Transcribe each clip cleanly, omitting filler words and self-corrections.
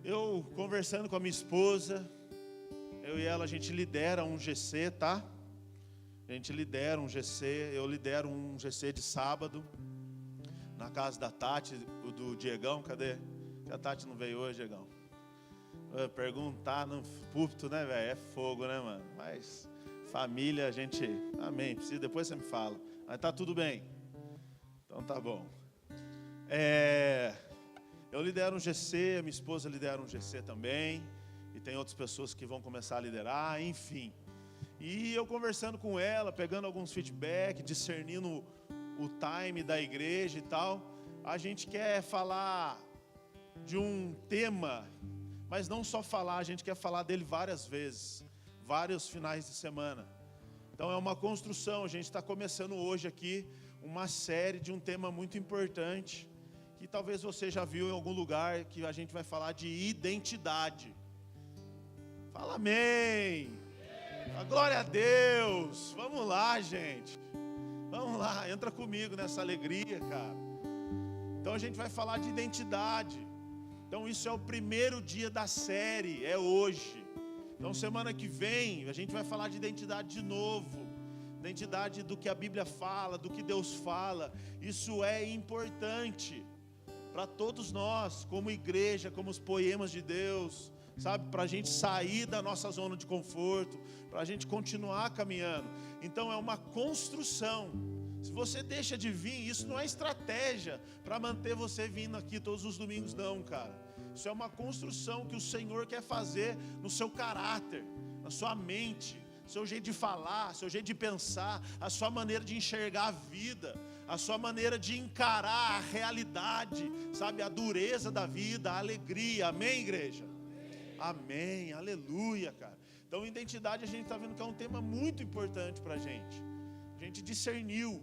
Eu conversando com a minha esposa, eu e ela, a gente lidera um GC, tá? A gente lidera um GC, eu lidero um GC de sábado, na casa da Tati, o do Diegão, cadê? Que a Tati não veio hoje, Diegão. Perguntar no púlpito, né, velho? É fogo, né, mano? Mas família, a gente, amém, precisa, depois você me fala. Mas tá tudo bem. Então tá bom. Eu lidero um GC, a minha esposa lidera um GC também, e tem outras pessoas que vão começar a liderar, enfim. E eu conversando com ela, pegando alguns feedback, discernindo o time da igreja e tal, a gente quer falar de um tema, mas não só falar, a gente quer falar dele várias vezes, vários finais de semana. Então é uma construção, a gente está começando hoje aqui uma série de um tema muito importante, que talvez você já viu em algum lugar, que a gente vai falar de identidade. Fala amém! A glória a Deus! Vamos lá, gente! Vamos lá, entra comigo nessa alegria, cara. Então a gente vai falar de identidade. Então isso é o primeiro dia da série, é hoje. Então semana que vem a gente vai falar de identidade de novo. Identidade do que a Bíblia fala, do que Deus fala. Isso é importante para todos nós, como igreja, como os poemas de Deus, sabe? Para a gente sair da nossa zona de conforto, para a gente continuar caminhando. Então é uma construção. Se você deixa de vir, isso não é estratégia para manter você vindo aqui todos os domingos, não, cara. Isso é uma construção que o Senhor quer fazer no seu caráter, na sua mente, seu jeito de falar, seu jeito de pensar, a sua maneira de enxergar a vida, a sua maneira de encarar a realidade, sabe, a dureza da vida, a alegria, amém, igreja? Amém, aleluia, cara. Então identidade a gente está vendo que é um tema muito importante para a gente discerniu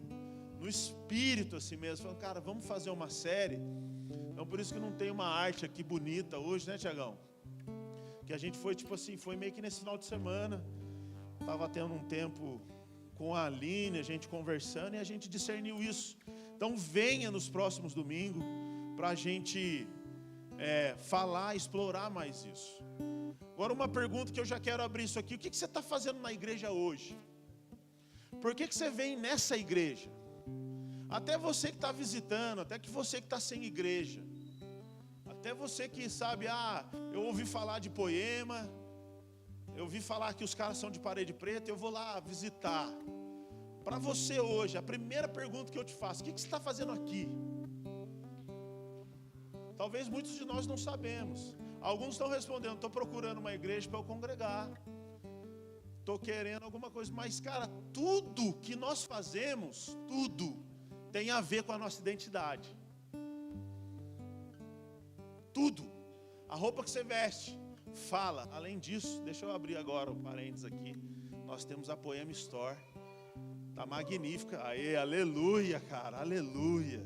no espírito assim mesmo, falando, cara, vamos fazer uma série. Então por isso que não tem uma arte aqui bonita hoje, né, Tiagão? Que a gente foi tipo assim, foi meio que nesse final de semana, estava tendo um tempo com a Aline, a gente conversando, e a gente discerniu isso. Então venha nos próximos domingos para a gente falar, explorar mais isso. Agora uma pergunta que eu já quero abrir isso aqui: o que você está fazendo na igreja hoje? Por que você vem nessa igreja? Até você que está visitando, até que você que está sem igreja, até você que sabe, eu ouvi falar de poema, eu ouvi falar que os caras são de parede preta, eu vou lá visitar. Para você hoje, a primeira pergunta que eu te faço: o que você está fazendo aqui? Talvez muitos de nós não sabemos. Alguns estão respondendo: estou procurando uma igreja para eu congregar, estou querendo alguma coisa. Mas cara, tudo que nós fazemos, tudo tem a ver com a nossa identidade. Tudo. A roupa que você veste fala. Além disso, deixa eu abrir agora o parênteses aqui. Nós temos a Poema Store. Tá magnífica. Aê, aleluia, cara, aleluia.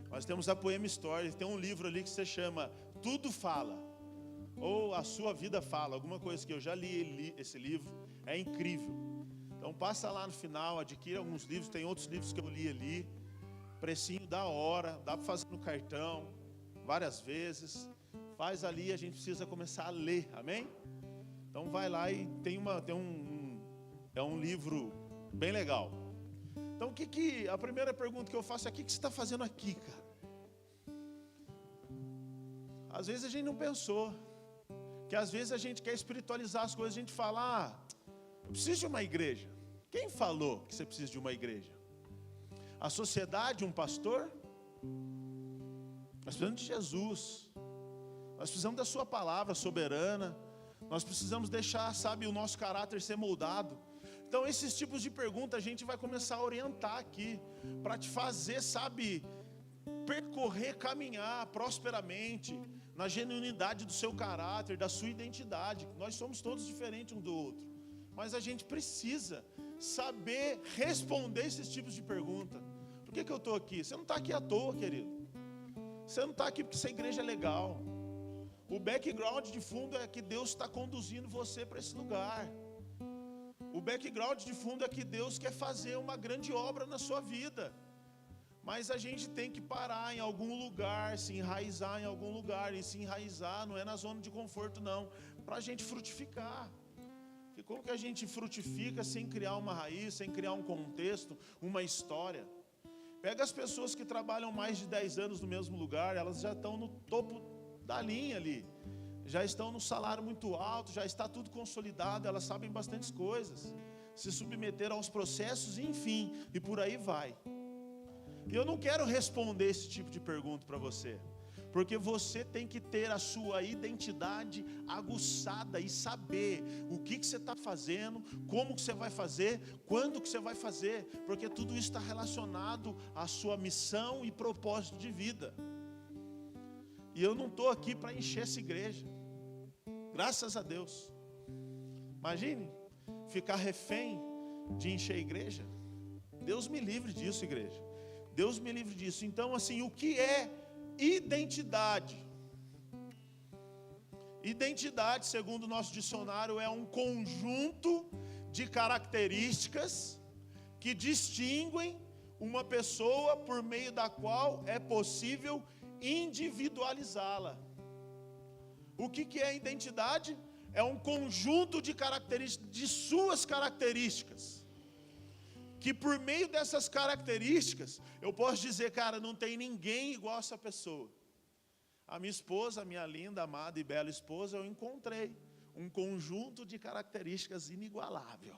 Nós temos a Poema Store. Tem um livro ali que se chama Tudo Fala, ou A Sua Vida Fala, alguma coisa que eu já li esse livro. É incrível. Então passa lá no final, adquira alguns livros. Tem outros livros que eu li ali. Precinho da hora, dá para fazer no cartão várias vezes. Faz ali, a gente precisa começar a ler, amém? Então vai lá e é um livro bem legal. Então a primeira pergunta que eu faço é: o que você está fazendo aqui, cara? Às vezes a gente não pensou, que às vezes a gente quer espiritualizar as coisas, a gente fala: eu preciso de uma igreja. Quem falou que você precisa de uma igreja? A sociedade, um pastor? Nós precisamos de Jesus. Nós precisamos da sua palavra soberana. Nós precisamos deixar, sabe, o nosso caráter ser moldado. Então esses tipos de perguntas a gente vai começar a orientar aqui, para te fazer, sabe, percorrer, caminhar prosperamente, na genuinidade do seu caráter, da sua identidade. Nós somos todos diferentes um do outro, mas a gente precisa saber responder esses tipos de pergunta. Por que eu estou aqui? Você não está aqui à toa, querido. Você não está aqui porque essa igreja é legal. O background de fundo é que Deus está conduzindo você para esse lugar. O background de fundo é que Deus quer fazer uma grande obra na sua vida. Mas a gente tem que parar em algum lugar, se enraizar em algum lugar. E se enraizar não é na zona de conforto não, para a gente frutificar. Porque como que a gente frutifica sem criar uma raiz, sem criar um contexto, uma história? Pega as pessoas que trabalham mais de 10 anos no mesmo lugar, elas já estão no topo da linha ali. Já estão no salário muito alto, já está tudo consolidado, elas sabem bastantes coisas. Se submeteram aos processos, enfim, e por aí vai. E eu não quero responder esse tipo de pergunta para você, porque você tem que ter a sua identidade aguçada e saber o que você está fazendo, como que você vai fazer, quando que você vai fazer, porque tudo isso está relacionado à sua missão e propósito de vida. E eu não estou aqui para encher essa igreja, graças a Deus. Imagine ficar refém de encher a igreja. Deus me livre disso, igreja. Deus me livre disso. Então, assim, o que é identidade? Identidade, segundo o nosso dicionário, é um conjunto de características que distinguem uma pessoa por meio da qual é possível individualizá-la. O que é identidade? É um conjunto de características, de suas características, que por meio dessas características, eu posso dizer, cara, não tem ninguém igual a essa pessoa. A minha esposa, a minha linda, amada e bela esposa, eu encontrei um conjunto de características inigualável.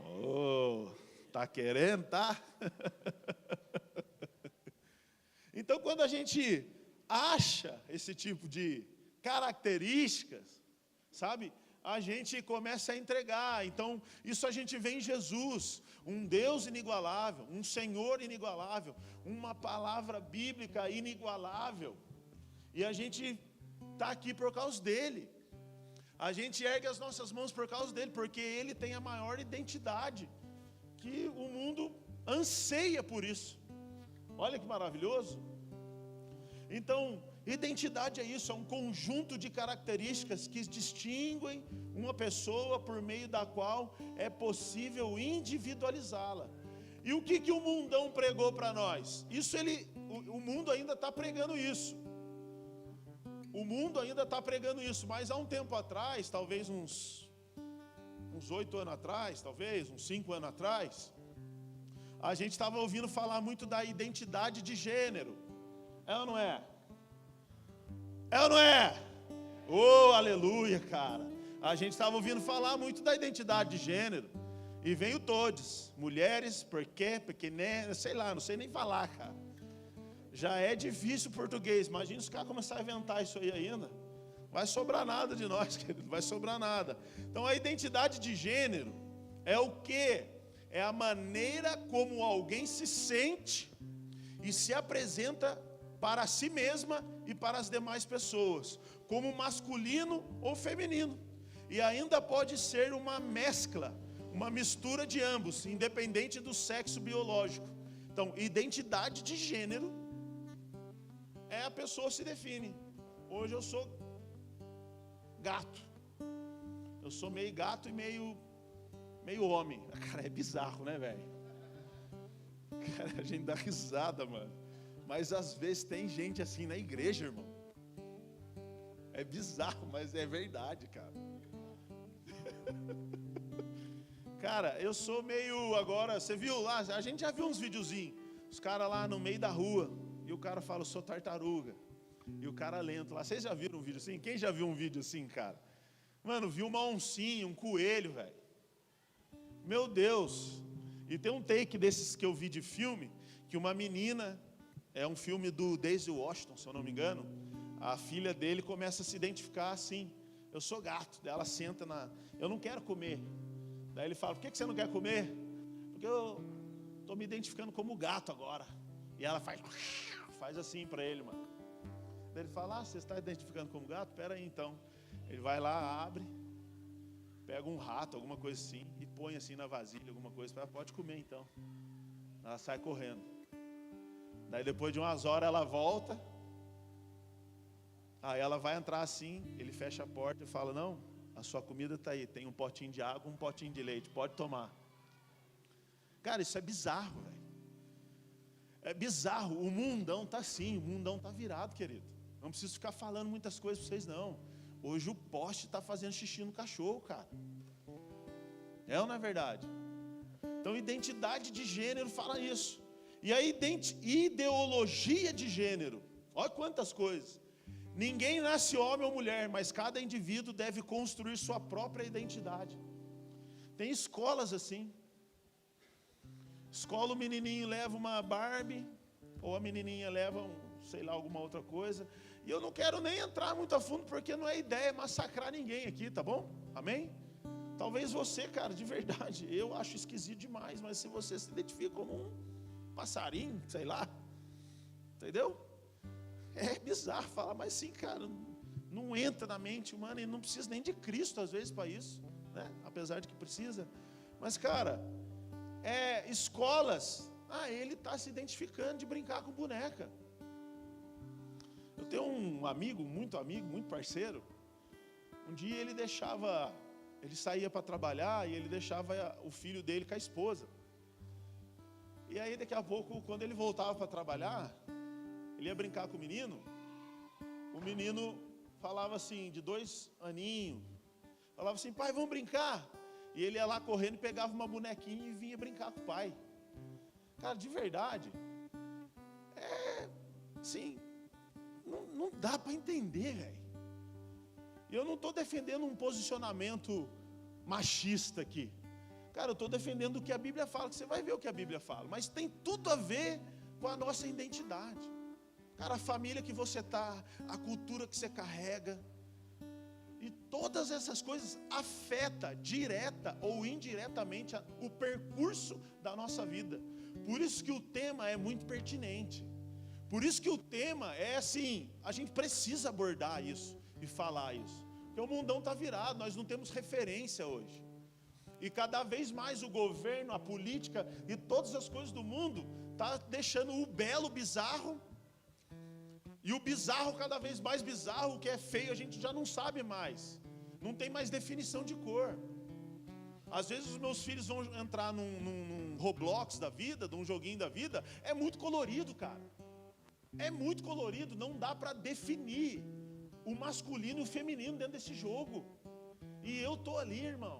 Oh, tá querendo, tá? Então, quando a gente acha esse tipo de características, sabe, a gente começa a entregar. Então, isso a gente vê em Jesus, um Deus inigualável, um Senhor inigualável, uma palavra bíblica inigualável, e a gente está aqui por causa dele. A gente ergue as nossas mãos por causa dele, porque ele tem a maior identidade, que o mundo anseia por isso. Olha que maravilhoso. Então, identidade é isso, é um conjunto de características que distinguem uma pessoa por meio da qual é possível individualizá-la. E o que o mundão pregou para nós? O mundo ainda está pregando isso. O mundo ainda está pregando isso, mas há um tempo atrás, talvez uns 8 anos atrás, talvez uns 5 anos atrás, a gente estava ouvindo falar muito da identidade de gênero. É ou não é? É ou não é? Oh, aleluia, cara. A gente estava ouvindo falar muito da identidade de gênero. E veio todos, mulheres, porque, né, sei lá, não sei nem falar, cara. Já é difícil o português, imagina os caras começarem a inventar isso aí ainda. Vai sobrar nada de nós, querido, não vai sobrar nada. Então a identidade de gênero é o quê? É a maneira como alguém se sente e se apresenta para si mesma e para as demais pessoas, como masculino ou feminino. E ainda pode ser uma mescla, uma mistura de ambos, independente do sexo biológico. Então, identidade de gênero é a pessoa se define. Hoje eu sou gato. Eu sou meio gato e meio homem. Cara, é bizarro, né, velho? Cara, a gente dá risada, mano. Mas às vezes tem gente assim na igreja, irmão. É bizarro, mas é verdade, cara. Cara, eu sou meio agora, você viu lá, a gente já viu uns videozinhos, os caras lá no meio da rua, e o cara fala, eu sou tartaruga, e o cara lento lá. Vocês já viram um vídeo assim? Quem já viu um vídeo assim, cara? Mano, viu uma oncinha, um coelho, velho. Meu Deus. E tem um take desses que eu vi de filme, que uma menina, é um filme do Daisy Washington, se eu não me engano, a filha dele começa a se identificar assim, eu sou gato. Daí ela senta eu não quero comer. Daí ele fala, por que você não quer comer? Porque eu estou me identificando como gato agora. E ela faz assim para ele, mano. Daí ele fala, você está identificando como gato? Pera aí então. Ele vai lá, abre, pega um rato, alguma coisa assim, e põe assim na vasilha, alguma coisa, fala, pode comer então. Ela sai correndo. Daí depois de umas horas ela volta. Aí ela vai entrar assim, ele fecha a porta e fala, não, a sua comida está aí, tem um potinho de água, um potinho de leite, pode tomar. Cara, isso é bizarro, velho. É bizarro, o mundão está assim, o mundão está virado, querido. Não preciso ficar falando muitas coisas para vocês, não. Hoje o poste está fazendo xixi no cachorro, cara. É ou não é verdade? Então, identidade de gênero fala isso. E a ideologia de gênero, olha quantas coisas. Ninguém nasce homem ou mulher, mas cada indivíduo deve construir sua própria identidade. Tem escolas assim. Escola, o menininho leva uma Barbie, ou a menininha leva sei lá, alguma outra coisa. E eu não quero nem entrar muito a fundo, porque não é ideia massacrar ninguém aqui, tá bom? Amém? Talvez você, cara, de verdade, eu acho esquisito demais, mas se você se identifica como um passarinho, sei lá, entendeu? É bizarro falar, mas sim, cara, não entra na mente humana e não precisa nem de Cristo às vezes para isso, né? Apesar de que precisa. Mas, cara, escolas, ele está se identificando de brincar com boneca. Eu tenho um amigo, muito parceiro. Um dia ele saía para trabalhar e ele deixava o filho dele com a esposa. E aí daqui a pouco, quando ele voltava para trabalhar, ele ia brincar com o menino falava assim, de 2 aninhos, falava assim, pai, vamos brincar? E ele ia lá correndo e pegava uma bonequinha e vinha brincar com o pai. Cara, de verdade, sim, não dá para entender, velho. E eu não estou defendendo um posicionamento machista aqui. Cara, eu estou defendendo o que a Bíblia fala, que você vai ver o que a Bíblia fala. Mas tem tudo a ver com a nossa identidade. Cara, a família que você está, a cultura que você carrega. E todas essas coisas afetam, direta ou indiretamente, o percurso da nossa vida. Por isso que o tema é muito pertinente. Por isso que o tema é assim, a gente precisa abordar isso e falar isso. Porque o mundão está virado, nós não temos referência hoje. E cada vez mais o governo, a política e todas as coisas do mundo está deixando o belo bizarro. E o bizarro cada vez mais bizarro, o que é feio a gente já não sabe mais. Não tem mais definição de cor. Às vezes os meus filhos vão entrar num Roblox da vida, num joguinho da vida, é muito colorido, cara. É muito colorido, não dá para definir o masculino e o feminino dentro desse jogo. E eu estou ali, irmão.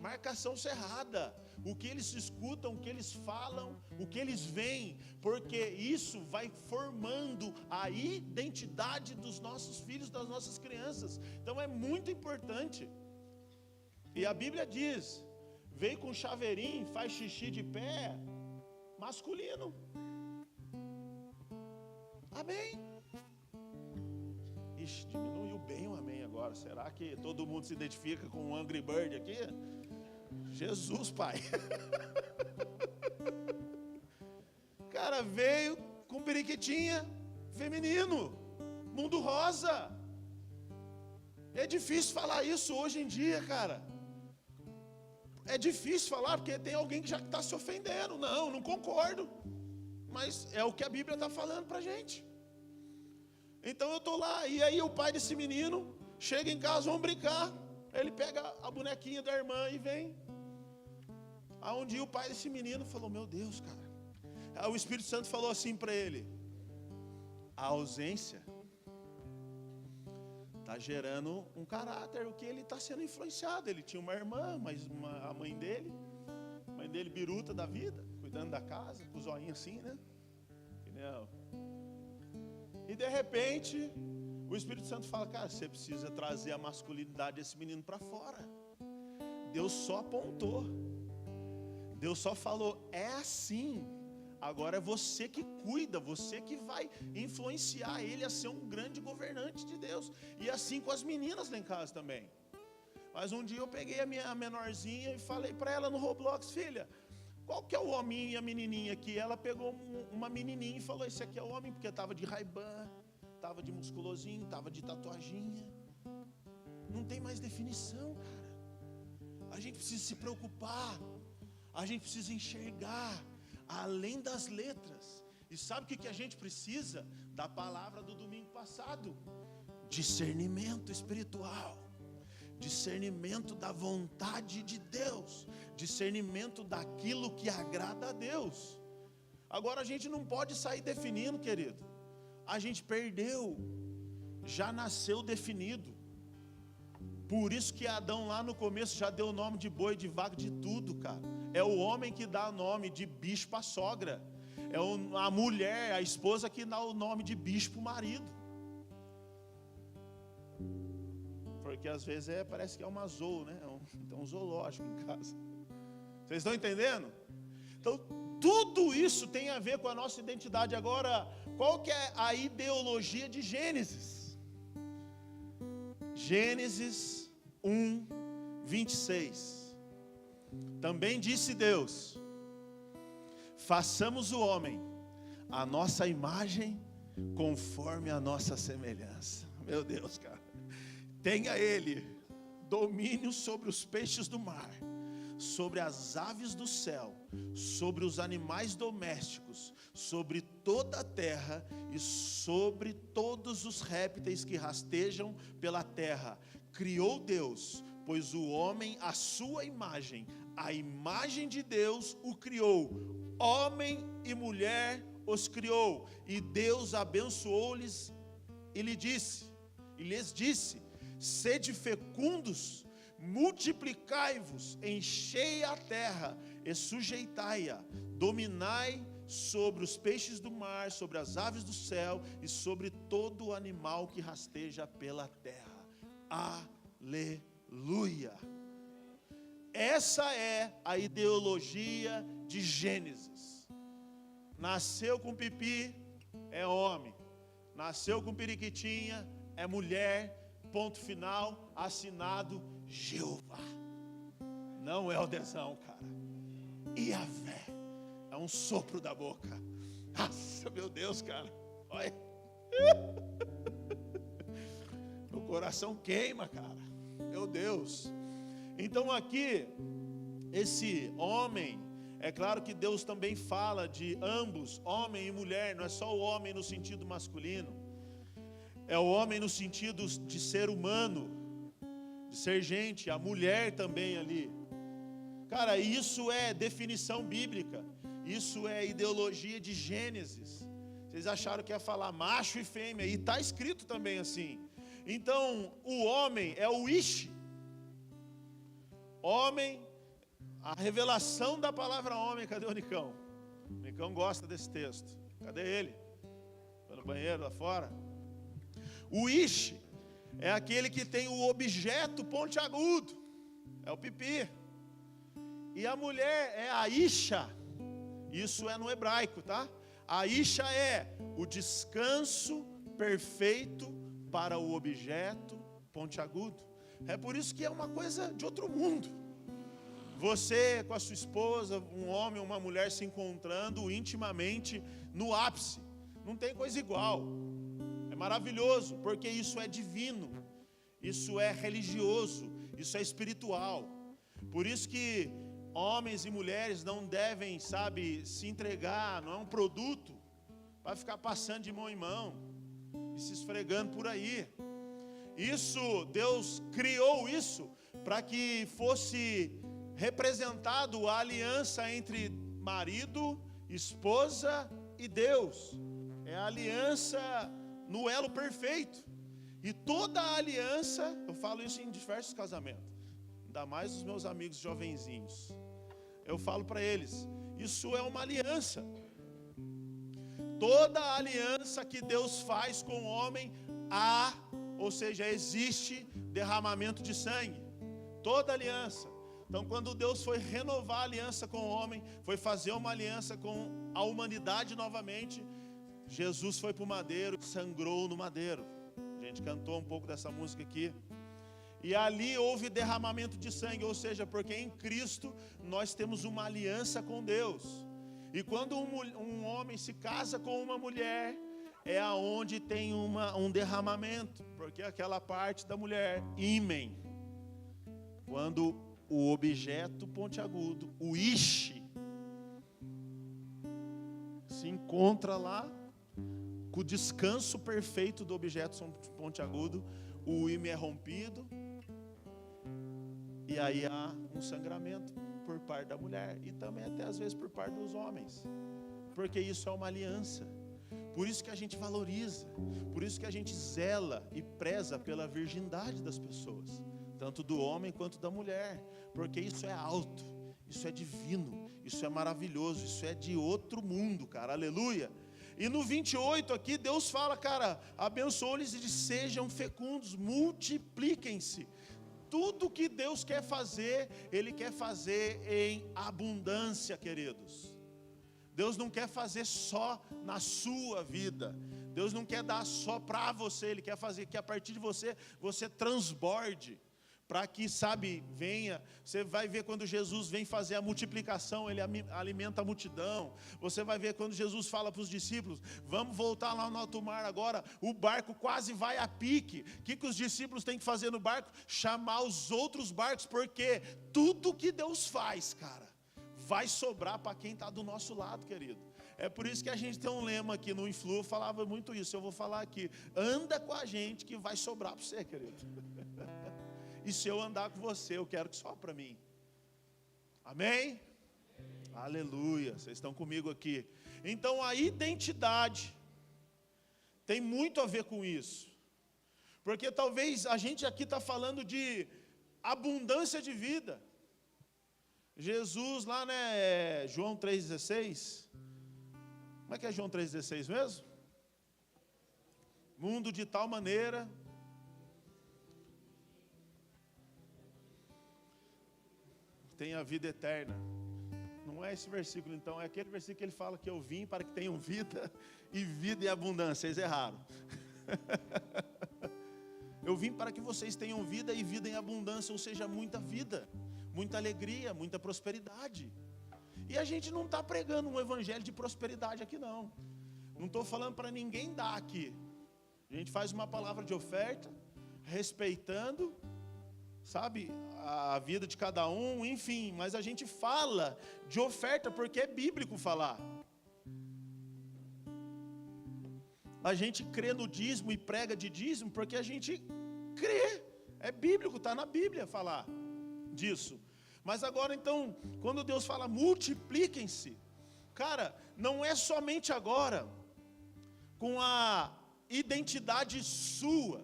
Marcação cerrada, o que eles escutam, o que eles falam, o que eles veem, porque isso vai formando a identidade dos nossos filhos, das nossas crianças. Então é muito importante. E a Bíblia diz, veio com chaveirinho, faz xixi de pé, masculino. Amém? Ixi, diminuiu bem o amém agora. Será que todo mundo se identifica com um Angry Bird aqui? Jesus, pai. Cara, veio com periquitinha feminino, mundo rosa. É difícil falar isso hoje em dia, cara. É difícil falar porque tem alguém que já está se ofendendo. Não concordo. Mas é o que a Bíblia está falando para a gente. Então eu estou lá, e aí o pai desse menino chega em casa, vamos brincar. Ele pega a bonequinha da irmã e vem. Aí um dia o pai desse menino falou, meu Deus, cara. Aí o Espírito Santo falou assim para ele, a ausência está gerando um caráter, o que ele está sendo influenciado. Ele tinha uma irmã, mas a mãe dele biruta da vida, cuidando da casa, com os olhinhos assim, né? E de repente, o Espírito Santo fala, cara, você precisa trazer a masculinidade desse menino para fora. Deus só apontou. Deus só falou, é assim. Agora é você que cuida, você que vai influenciar ele a ser um grande governante de Deus. E assim com as meninas lá em casa também. Mas um dia eu peguei a minha menorzinha e falei para ela no Roblox, filha, qual que é o hominho e a menininha aqui? Ela pegou uma menininha e falou, esse aqui é o homem, porque estava de Ray-Ban, estava de musculosinho, estava de tatuaginha. Não tem mais definição, cara. A gente precisa se preocupar, a gente precisa enxergar além das letras. E sabe o que a gente precisa? Da palavra do domingo passado, discernimento espiritual. Discernimento da vontade de Deus, discernimento daquilo que agrada a Deus. Agora a gente não pode sair definindo, querido. A gente perdeu, já nasceu definido. Por isso que Adão lá no começo já deu o nome de boi, de vaca, de tudo, cara. É o homem que dá nome de bicho para a sogra. É a mulher, a esposa que dá o nome de bicho para o marido. Porque às vezes parece que é uma zoo, né? Tem um zoológico em casa. Vocês estão entendendo? Então, tudo isso tem a ver com a nossa identidade. Agora, qual que é a ideologia de Gênesis? Gênesis 1, 26. Também disse Deus: façamos o homem a nossa imagem, conforme a nossa semelhança. Meu Deus, cara. Tenha ele domínio sobre os peixes do mar, sobre as aves do céu, sobre os animais domésticos, sobre toda a terra e sobre todos os répteis que rastejam pela terra. Criou Deus, pois o homem à sua imagem, a imagem de Deus o criou, homem e mulher os criou. E Deus abençoou-lhes e lhes disse: sede fecundos, multiplicai-vos, enchei a terra e sujeitai-a, dominai sobre os peixes do mar, sobre as aves do céu e sobre todo o animal que rasteja pela terra. Aleluia! Essa é a ideologia de Gênesis. Nasceu com pipi, é homem. Nasceu com periquitinha, é mulher. Ponto final, assinado Jeová. Não é o Dezão, cara. Iavé. É um sopro da boca. Nossa, meu Deus, cara. Olha. Meu coração queima, cara. Meu Deus. Então aqui, esse homem, é claro que Deus também fala de ambos, homem e mulher. Não é só o homem no sentido masculino. É o homem no sentido de ser humano, de ser gente, a mulher também ali. Cara, isso é definição bíblica, isso é ideologia de Gênesis. Vocês acharam que ia falar macho e fêmea, e está escrito também assim. Então, o homem é o Ish. Homem, a revelação da palavra homem. Cadê o Nicão? O Nicão gosta desse texto. Cadê ele? Foi no banheiro lá fora? O Ish é aquele que tem o objeto pontiagudo, é o pipi. E a mulher é a Isha, isso é no hebraico, tá? A Isha é o descanso perfeito para o objeto pontiagudo. É por isso que é uma coisa de outro mundo. Você com a sua esposa, um homem ou uma mulher se encontrando intimamente no ápice, não tem coisa igual. Maravilhoso, porque isso é divino, isso é religioso, isso é espiritual. Por isso que homens e mulheres não devem, se entregar, não é um produto para ficar passando de mão em mão e se esfregando por aí. Isso, Deus criou isso para que fosse representado a aliança entre marido, esposa e Deus. É a aliança no elo perfeito. E toda a aliança, eu falo isso em diversos casamentos, ainda mais os meus amigos jovenzinhos, eu falo para eles, isso é uma aliança. Toda a aliança que Deus faz com o homem, ou seja, existe derramamento de sangue. Toda aliança. Então, quando Deus foi renovar a aliança com o homem, foi fazer uma aliança com a humanidade novamente, Jesus foi para o madeiro, sangrou no madeiro. A gente cantou um pouco dessa música aqui. E ali houve derramamento de sangue, ou seja, porque em Cristo nós temos uma aliança com Deus. E quando um homem se casa com uma mulher, é aonde tem um derramamento, porque aquela parte da mulher, ímen, quando o objeto pontiagudo, o Ish, se encontra lá, com o descanso perfeito do objeto pontiagudo, o ímã é rompido, e aí há um sangramento por parte da mulher, e também até às vezes por parte dos homens, porque isso é uma aliança. Por isso que a gente valoriza, por isso que a gente zela e preza pela virgindade das pessoas, tanto do homem quanto da mulher, porque isso é alto, isso é divino, isso é maravilhoso, isso é de outro mundo, cara, aleluia. E no 28 aqui, Deus fala, cara, abençoe-lhes e sejam fecundos, multipliquem-se. Tudo que Deus quer fazer, Ele quer fazer em abundância, queridos. Deus não quer fazer só na sua vida. Deus não quer dar só para você. Ele quer fazer que a partir de você, você transborde. Para que, sabe, venha. Você vai ver quando Jesus vem fazer a multiplicação, Ele alimenta a multidão. Você vai ver quando Jesus fala para os discípulos, vamos voltar lá no alto mar agora. O barco quase vai a pique. O que os discípulos têm que fazer no barco? Chamar os outros barcos, porque tudo que Deus faz, cara, vai sobrar para quem está do nosso lado, querido. É por isso que a gente tem um lema aqui no Influ, eu falava muito isso, eu vou falar aqui. Anda com a gente que vai sobrar para você, querido. E se eu andar com você, eu quero que sobra para mim. Amém? Aleluia, vocês estão comigo aqui. Então a identidade tem muito a ver com isso. Porque talvez a gente aqui está falando de abundância de vida. Jesus lá, né, João 3,16, como é que é João 3,16 mesmo? Mundo de tal maneira, tem a vida eterna. Não é esse versículo então, é aquele versículo que ele fala que eu vim para que tenham vida e vida em abundância. Vocês erraram. Eu vim para que vocês tenham vida e vida em abundância, ou seja, muita vida, muita alegria, muita prosperidade. E a gente não está pregando um evangelho de prosperidade aqui não. Não estou falando para ninguém dar aqui. A gente faz uma palavra de oferta, respeitando, sabe, a vida de cada um, enfim. Mas a gente fala de oferta porque é bíblico falar. A gente crê no dízimo e prega de dízimo porque a gente crê. É bíblico, está na Bíblia falar disso. Mas agora então, quando Deus fala multipliquem-se, cara, não é somente agora, com a identidade sua.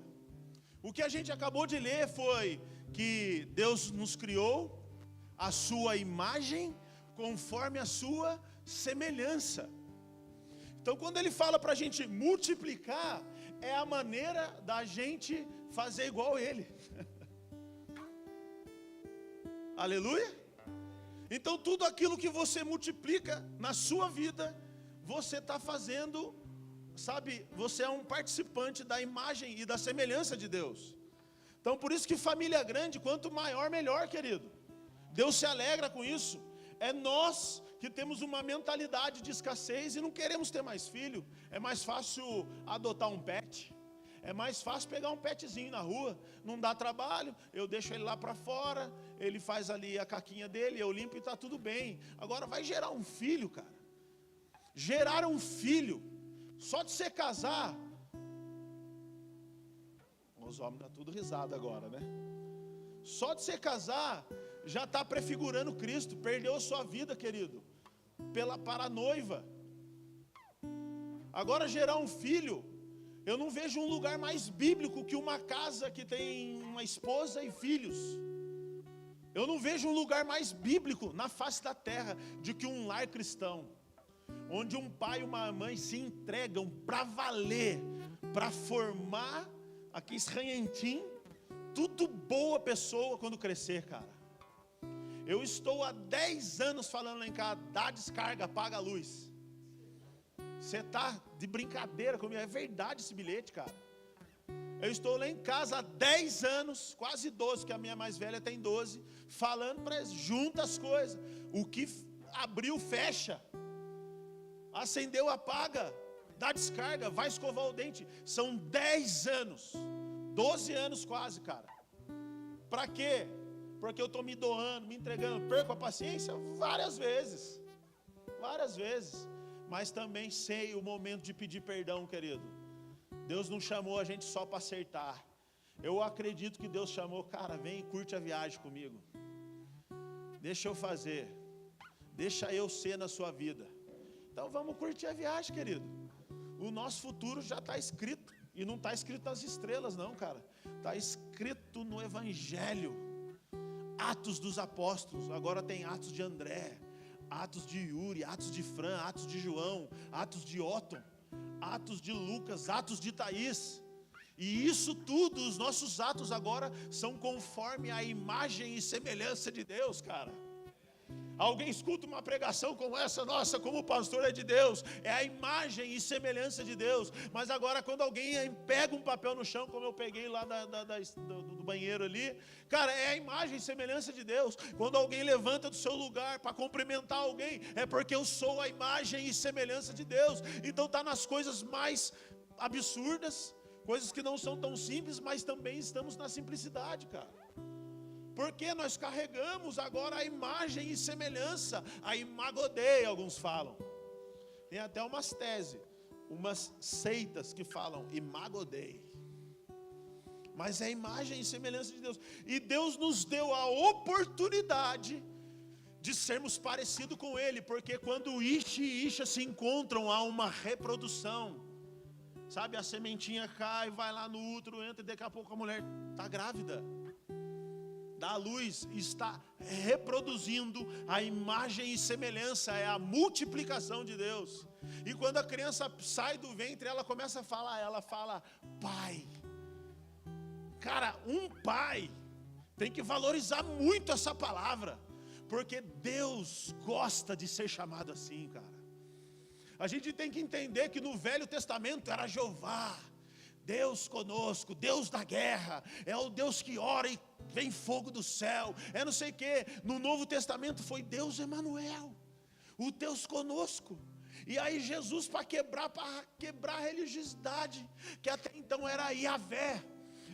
O que a gente acabou de ler foi que Deus nos criou a sua imagem, conforme a sua semelhança. Então quando Ele fala para a gente multiplicar, é a maneira da gente fazer igual Ele. Aleluia? Então tudo aquilo que você multiplica na sua vida, você está fazendo, sabe, você é um participante da imagem e da semelhança de Deus. Então por isso que família grande, quanto maior melhor, querido. Deus se alegra com isso. É nós que temos uma mentalidade de escassez e não queremos ter mais filho. É mais fácil adotar um pet. É mais fácil pegar um petzinho na rua, não dá trabalho, eu deixo ele lá para fora, ele faz ali a caquinha dele, eu limpo e está tudo bem. Agora vai gerar um filho, cara. Gerar um filho, só de você casar. Os homens estão tudo risado agora, né? Só de você casar, já está prefigurando Cristo, perdeu sua vida, querido, para a noiva. Agora gerar um filho, eu não vejo um lugar mais bíblico que uma casa que tem uma esposa e filhos. Eu não vejo um lugar mais bíblico na face da terra do que um lar cristão, onde um pai e uma mãe se entregam para valer, para formar aqui esranhentim, tudo boa pessoa quando crescer, cara. Eu estou há 10 anos falando lá em casa, dá descarga, apaga a luz. Você está de brincadeira comigo, é verdade esse bilhete, cara. Eu estou lá em casa há 10 anos, quase 12, que a minha mais velha tem 12, falando para eles, junta as coisas. O que abriu, fecha. Acendeu, apaga. Dá descarga, vai escovar o dente. São 10 anos, 12 anos quase, cara. Para quê? Porque eu estou me doando, me entregando, perco a paciência várias vezes. Várias vezes. Mas também sei o momento de pedir perdão, querido. Deus não chamou a gente só para acertar. Eu acredito que Deus chamou, cara, vem e curte a viagem comigo. Deixa eu fazer. Deixa eu ser na sua vida. Então vamos curtir a viagem, querido. O nosso futuro já está escrito. E não está escrito nas estrelas não, cara. Está escrito no Evangelho. Atos dos Apóstolos. Agora tem Atos de André, Atos de Yuri, Atos de Fran, Atos de João, Atos de Otton, Atos de Lucas, Atos de Thaís. E isso tudo, os nossos atos agora são conforme a imagem e semelhança de Deus, cara. Alguém escuta uma pregação como essa, nossa, como o pastor é de Deus, é a imagem e semelhança de Deus. Mas agora quando alguém pega um papel no chão, como eu peguei lá do banheiro ali, cara, é a imagem e semelhança de Deus. Quando alguém levanta do seu lugar para cumprimentar alguém, é porque eu sou a imagem e semelhança de Deus. Então está nas coisas mais absurdas, coisas que não são tão simples, mas também estamos na simplicidade, cara. Porque nós carregamos agora a imagem e semelhança, a imagodei, alguns falam. Tem até umas teses, umas seitas que falam imagodei. Mas é a imagem e semelhança de Deus. E Deus nos deu a oportunidade de sermos parecidos com Ele, porque quando Isha e Isha se encontram, há uma reprodução. Sabe, a sementinha cai, vai lá no útero, entra e daqui a pouco a mulher está grávida. Dá a luz, está reproduzindo a imagem e semelhança, é a multiplicação de Deus. E quando a criança sai do ventre, ela começa a falar, ela fala, pai. Cara, um pai tem que valorizar muito essa palavra, porque Deus gosta de ser chamado assim, cara. A gente tem que entender que no Velho Testamento era Jeová, Deus conosco, Deus da guerra, é o Deus que ora e vem fogo do céu, é não sei o que. No Novo Testamento foi Deus Emanuel, o Deus conosco. E aí Jesus, para quebrar a religiosidade, que até então era Yahvé.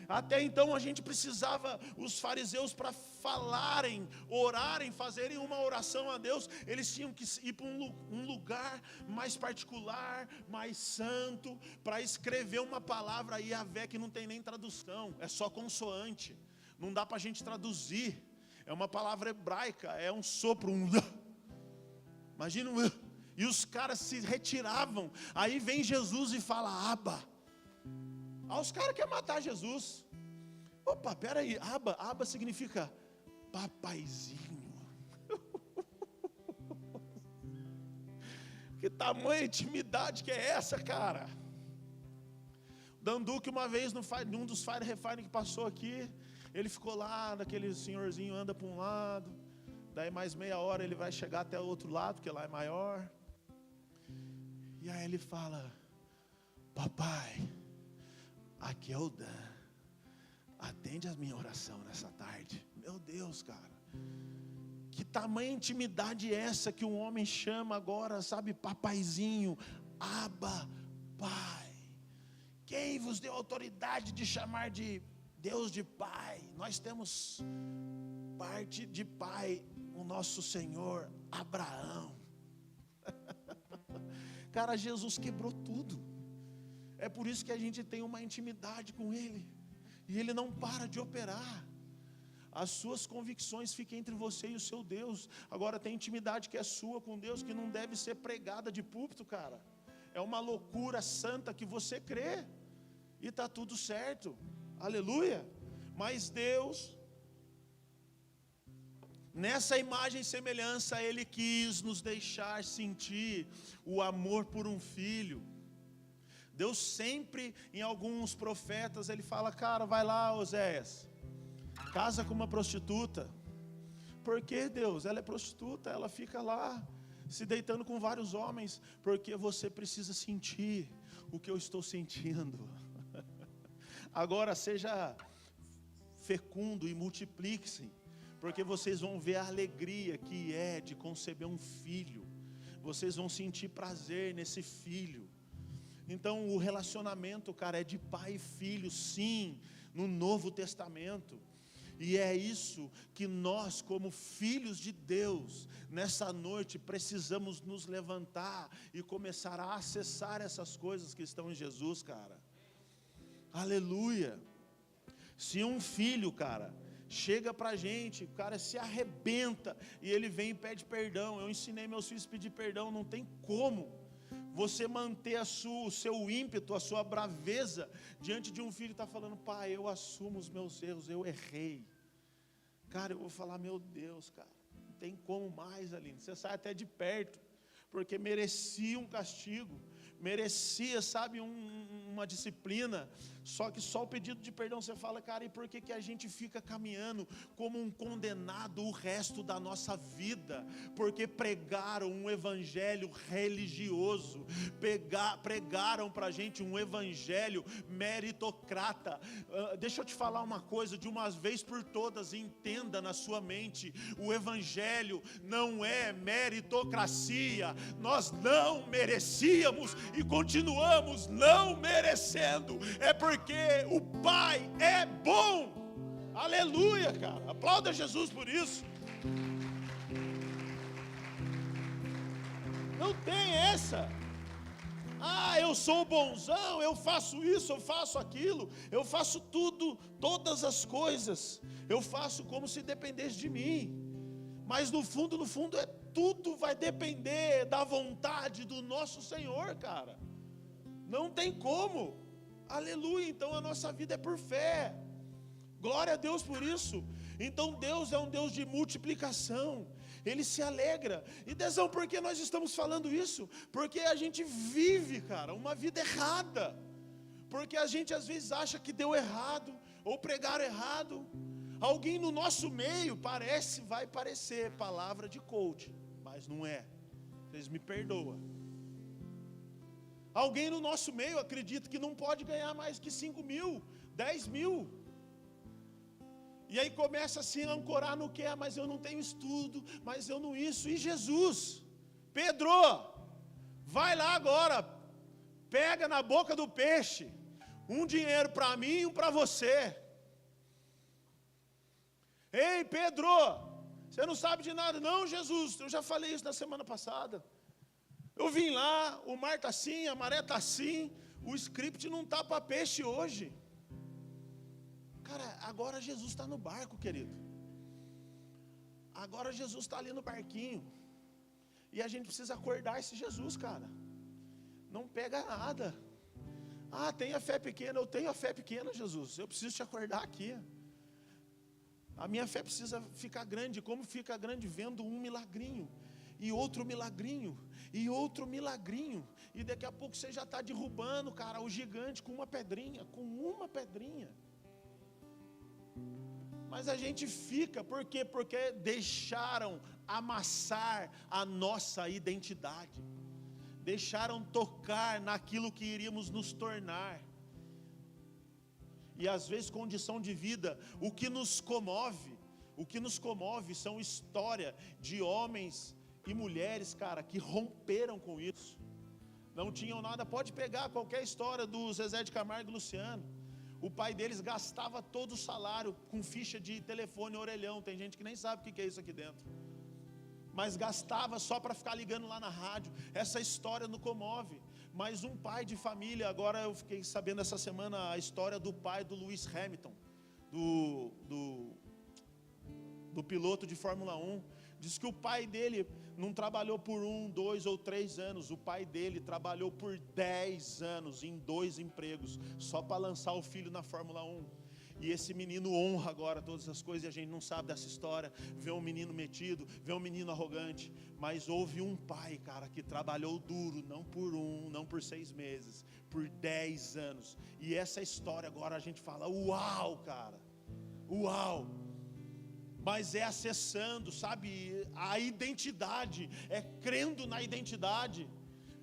Até então a gente precisava, os fariseus, para falarem, orarem, fazerem uma oração a Deus, eles tinham que ir para um lugar mais particular, mais santo, para escrever uma palavra Yahvé que não tem nem tradução, é só consoante, não dá para a gente traduzir, é uma palavra hebraica, é um sopro, imagina, e os caras se retiravam. Aí vem Jesus e fala, Abba. Aí os caras querem matar Jesus. Opa, peraí, Abba significa papaizinho. Que tamanha intimidade que é essa, cara? Danduque uma vez, num dos Fire Refine que passou aqui, ele ficou lá, daquele senhorzinho anda para um lado, daí mais meia hora ele vai chegar até o outro lado, porque lá é maior. E aí ele fala, papai, aqui é o Dan, atende a minha oração nessa tarde. Meu Deus, cara, que tamanha intimidade é essa que um homem chama agora, sabe, papaizinho, Abba, pai. Quem vos deu autoridade de chamar de Deus de pai? Nós temos parte de pai, o nosso Senhor Abraão. Cara, Jesus quebrou tudo. É por isso que a gente tem uma intimidade com Ele, e Ele não para de operar. As suas convicções fiquem entre você e o seu Deus. Agora tem intimidade que é sua com Deus, que não deve ser pregada de púlpito, cara. É uma loucura santa que você crê, e está tudo certo, aleluia. Mas Deus, nessa imagem e semelhança, Ele quis nos deixar sentir o amor por um filho. Deus sempre, em alguns profetas, Ele fala, cara, vai lá, Oséias, casa com uma prostituta. Por que, Deus? Ela é prostituta, ela fica lá, se deitando com vários homens, porque você precisa sentir o que eu estou sentindo. Agora seja fecundo e multiplique-se, porque vocês vão ver a alegria que é de conceber um filho. Vocês vão sentir prazer nesse filho. Então o relacionamento, cara, é de pai e filho, sim, no Novo Testamento. E é isso que nós, como filhos de Deus, nessa noite precisamos nos levantar e começar a acessar essas coisas que estão em Jesus, cara. Aleluia. Se um filho, cara, chega pra gente, o cara se arrebenta, e ele vem e pede perdão. Eu ensinei meus filhos a pedir perdão, não tem como você manter o seu ímpeto, a sua braveza, diante de um filho que está falando: pai, eu assumo os meus erros, eu errei. Cara, eu vou falar: meu Deus, cara, não tem como mais, Aline, você sai até de perto, porque merecia um castigo, merecia, sabe, uma disciplina. Só que só o pedido de perdão, você fala: cara, e por que a gente fica caminhando como um condenado o resto da nossa vida? Porque pregaram um evangelho religioso, pregaram pra gente um evangelho meritocrata. Deixa eu te falar uma coisa, de uma vez por todas, entenda na sua mente: o evangelho não é meritocracia. Nós não merecíamos e continuamos não merecendo, é porque o Pai é bom. Aleluia, cara, aplauda Jesus por isso. Não tem essa: ah, eu sou bonzão, eu faço isso, eu faço aquilo, eu faço tudo, todas as coisas, eu faço como se dependesse de mim. Mas no fundo, tudo vai depender da vontade do nosso Senhor, cara. Não tem como. Aleluia. Então a nossa vida é por fé. Glória a Deus por isso. Então Deus é um Deus de multiplicação. Ele se alegra. E Dezão, por que nós estamos falando isso? Porque a gente vive, cara, uma vida errada. Porque a gente às vezes acha que deu errado, ou pregaram errado. Alguém no nosso meio vai parecer palavra de coach, mas não é. Vocês me perdoam. Alguém no nosso meio acredita que não pode ganhar mais que 5 mil, 10 mil. E aí começa assim a ancorar no que é: mas eu não tenho estudo, mas eu não isso. E Jesus: Pedro, vai lá agora, pega na boca do peixe um dinheiro para mim e um para você. Ei, Pedro, você não sabe de nada. Não, Jesus, eu já falei isso na semana passada. Eu vim lá, o mar está assim, a maré está assim, o script não está para peixe hoje. Cara, agora Jesus está no barco, querido. Agora Jesus está ali no barquinho. E a gente precisa acordar esse Jesus, cara. Não pega nada. Ah, tenha fé pequena. Eu tenho a fé pequena, Jesus. Eu preciso te acordar aqui. A minha fé precisa ficar grande. Como fica grande? Vendo um milagrinho, e outro milagrinho, e outro milagrinho. E daqui a pouco você já está derrubando, cara, o gigante com uma pedrinha. Mas a gente fica, por quê? Porque deixaram amassar a nossa identidade. Deixaram tocar naquilo que iríamos nos tornar. E às vezes condição de vida, o que nos comove são história de homens e mulheres, cara, que romperam com isso. Não tinham nada. Pode pegar qualquer história do Zezé de Camargo e Luciano. O pai deles gastava todo o salário com ficha de telefone orelhão. Tem gente que nem sabe o que é isso aqui dentro, mas gastava só para ficar ligando lá na rádio. Essa história nos comove. Mas um pai de família, agora eu fiquei sabendo essa semana a história do pai do Lewis Hamilton, do piloto de Fórmula 1. Diz que o pai dele não trabalhou por 1, 2 ou 3 anos. O pai dele trabalhou por 10 anos em 2 empregos, só para lançar o filho na Fórmula 1. E esse menino honra agora todas as coisas, e a gente não sabe dessa história. Vê um menino metido, vê um menino arrogante. Mas houve um pai, cara, que trabalhou duro, não por 1, não por 6 meses, por 10 anos. E essa história agora a gente fala: uau, cara, uau. Mas é acessando, sabe, a identidade, é crendo na identidade.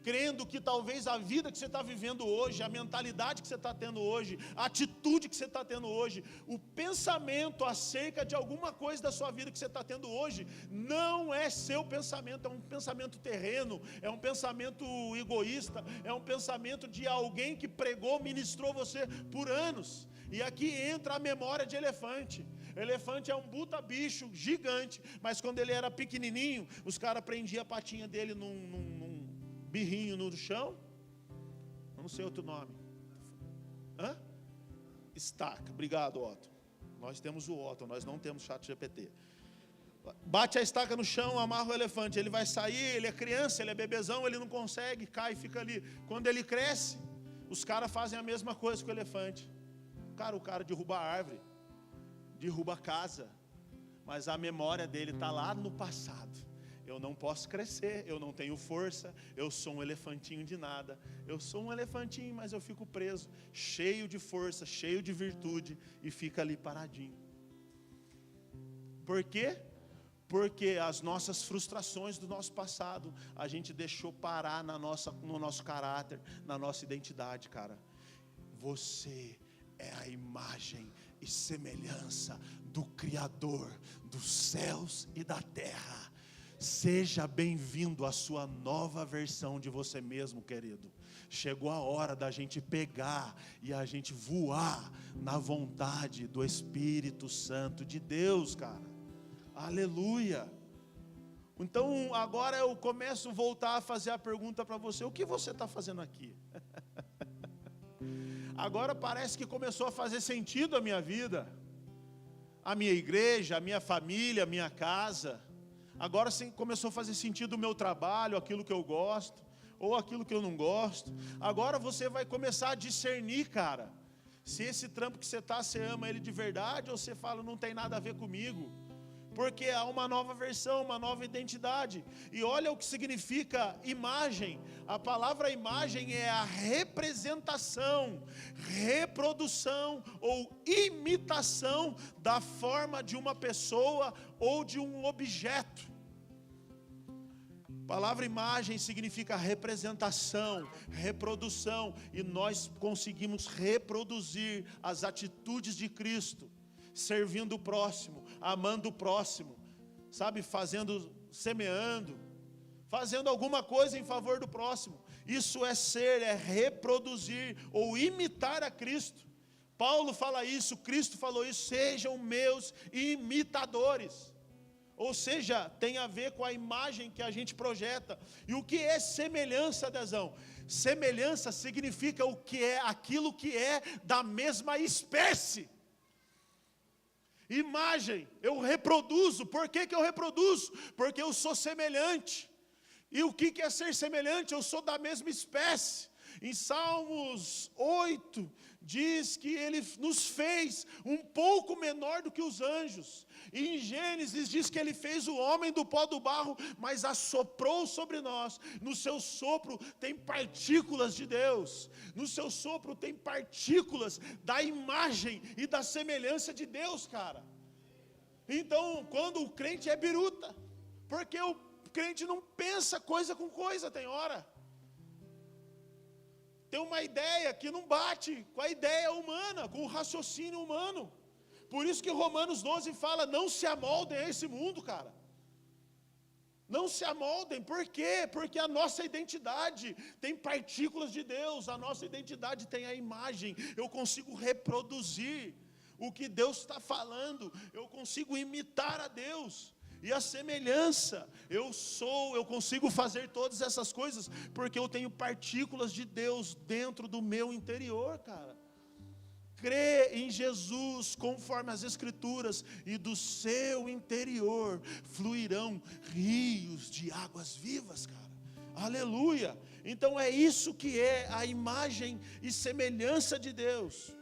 Crendo que talvez a vida que você está vivendo hoje, a mentalidade que você está tendo hoje, a atitude que você está tendo hoje, o pensamento acerca de alguma coisa da sua vida que você está tendo hoje, não é seu pensamento, é um pensamento terreno, é um pensamento egoísta, é um pensamento de alguém que pregou, ministrou você por anos. E aqui entra a memória de elefante. Elefante é um puta bicho gigante, mas quando ele era pequenininho, os caras prendiam a patinha dele num birrinho no chão. Eu não sei outro nome. Estaca. Obrigado, Otto. Nós temos o Otton, nós não temos ChatGPT. Bate a estaca no chão, amarra o elefante. Ele vai sair, ele é criança, ele é bebezão, ele não consegue, cai, fica ali. Quando ele cresce, os caras fazem a mesma coisa com o elefante. Cara, o cara derruba a árvore, derruba a casa, mas a memória dele está lá no passado. Eu não posso crescer, eu não tenho força, eu sou um elefantinho de nada. Eu sou um elefantinho, mas eu fico preso, cheio de força, cheio de virtude, e fica ali paradinho. Por quê? Porque as nossas frustrações do nosso passado, a gente deixou parar no nosso caráter, na nossa identidade, cara. Você é a imagem e semelhança do Criador dos céus e da terra. Seja bem-vindo à sua nova versão de você mesmo, querido. Chegou a hora da gente pegar e a gente voar na vontade do Espírito Santo de Deus, cara. Aleluia. Então agora eu começo a voltar a fazer a pergunta para você: o que você está fazendo aqui? Agora parece que começou a fazer sentido a minha vida, a minha igreja, a minha família, a minha casa. Agora sim começou a fazer sentido o meu trabalho, aquilo que eu gosto, ou aquilo que eu não gosto. Agora você vai começar a discernir, cara, se esse trampo que você está, você ama ele de verdade, ou você fala, não tem nada a ver comigo. Porque há uma nova versão, uma nova identidade. E olha o que significa imagem. A palavra imagem é a representação, reprodução ou imitação da forma de uma pessoa ou de um objeto. A palavra imagem significa representação, reprodução. E nós conseguimos reproduzir as atitudes de Cristo, servindo o próximo, amando o próximo, sabe, semeando, fazendo alguma coisa em favor do próximo. Isso é ser, é reproduzir ou imitar a Cristo. Paulo fala isso, Cristo falou isso: sejam meus imitadores. Ou seja, tem a ver com a imagem que a gente projeta. E o que é semelhança, Dezão? Semelhança significa o que é, aquilo que é da mesma espécie. Imagem, eu reproduzo. Por que eu reproduzo? Porque eu sou semelhante. E o que é ser semelhante? Eu sou da mesma espécie. Em Salmos 8, diz que Ele nos fez um pouco menor do que os anjos. E em Gênesis diz que Ele fez o homem do pó do barro, mas assoprou sobre nós. No seu sopro tem partículas de Deus. No seu sopro tem partículas da imagem e da semelhança de Deus, cara. Então, quando o crente é biruta, porque o crente não pensa coisa com coisa, tem hora. Tem uma ideia que não bate com a ideia humana, com o raciocínio humano. Por isso que Romanos 12 fala, não se amoldem a esse mundo, cara. Não se amoldem, por quê? Porque a nossa identidade tem partículas de Deus, a nossa identidade tem a imagem. Eu consigo reproduzir o que Deus está falando, eu consigo imitar a Deus. E a semelhança, eu consigo fazer todas essas coisas, porque eu tenho partículas de Deus dentro do meu interior, cara. Crê em Jesus conforme as Escrituras, e do seu interior fluirão rios de águas vivas, cara. Aleluia! Então é isso que é a imagem e semelhança de Deus.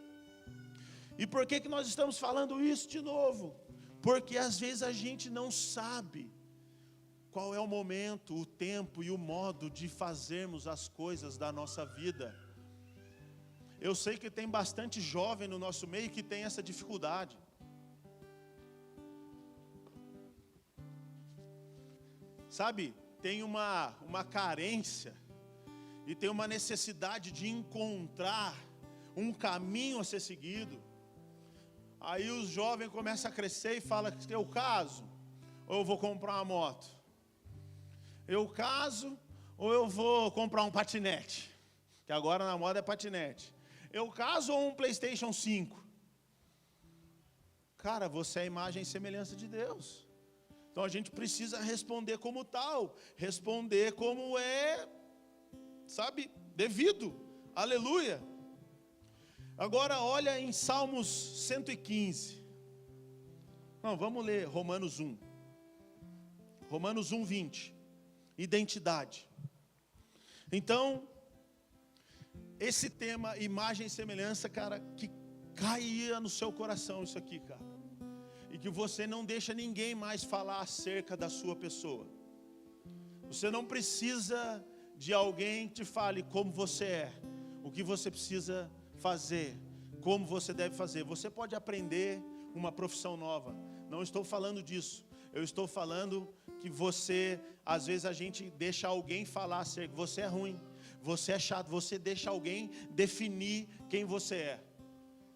E por que nós estamos falando isso de novo? Porque às vezes a gente não sabe qual é o momento, o tempo e o modo de fazermos as coisas da nossa vida. Eu sei que tem bastante jovem no nosso meio que tem essa dificuldade. Sabe, tem uma carência e tem uma necessidade de encontrar um caminho a ser seguido. Aí os jovens começam a crescer e falam, eu caso ou eu vou comprar uma moto? Eu caso ou eu vou comprar um patinete? Que agora na moda é patinete. Eu caso ou um PlayStation 5? Cara, você é a imagem e semelhança de Deus. Então a gente precisa responder como tal, responder como é, sabe, devido. Aleluia. Agora olha em Salmos 115. Não, vamos ler Romanos 1. Romanos 1, 20. Identidade. Então, esse tema, imagem e semelhança, cara, que caía no seu coração isso aqui, cara. E que você não deixa ninguém mais falar acerca da sua pessoa. Você não precisa de alguém que te fale como você é, o que você precisa fazer, como você deve fazer. Você pode aprender uma profissão nova. Não estou falando disso. Eu estou falando que você, às vezes a gente deixa alguém falar acerca, você é ruim, você é chato, você deixa alguém definir quem você é.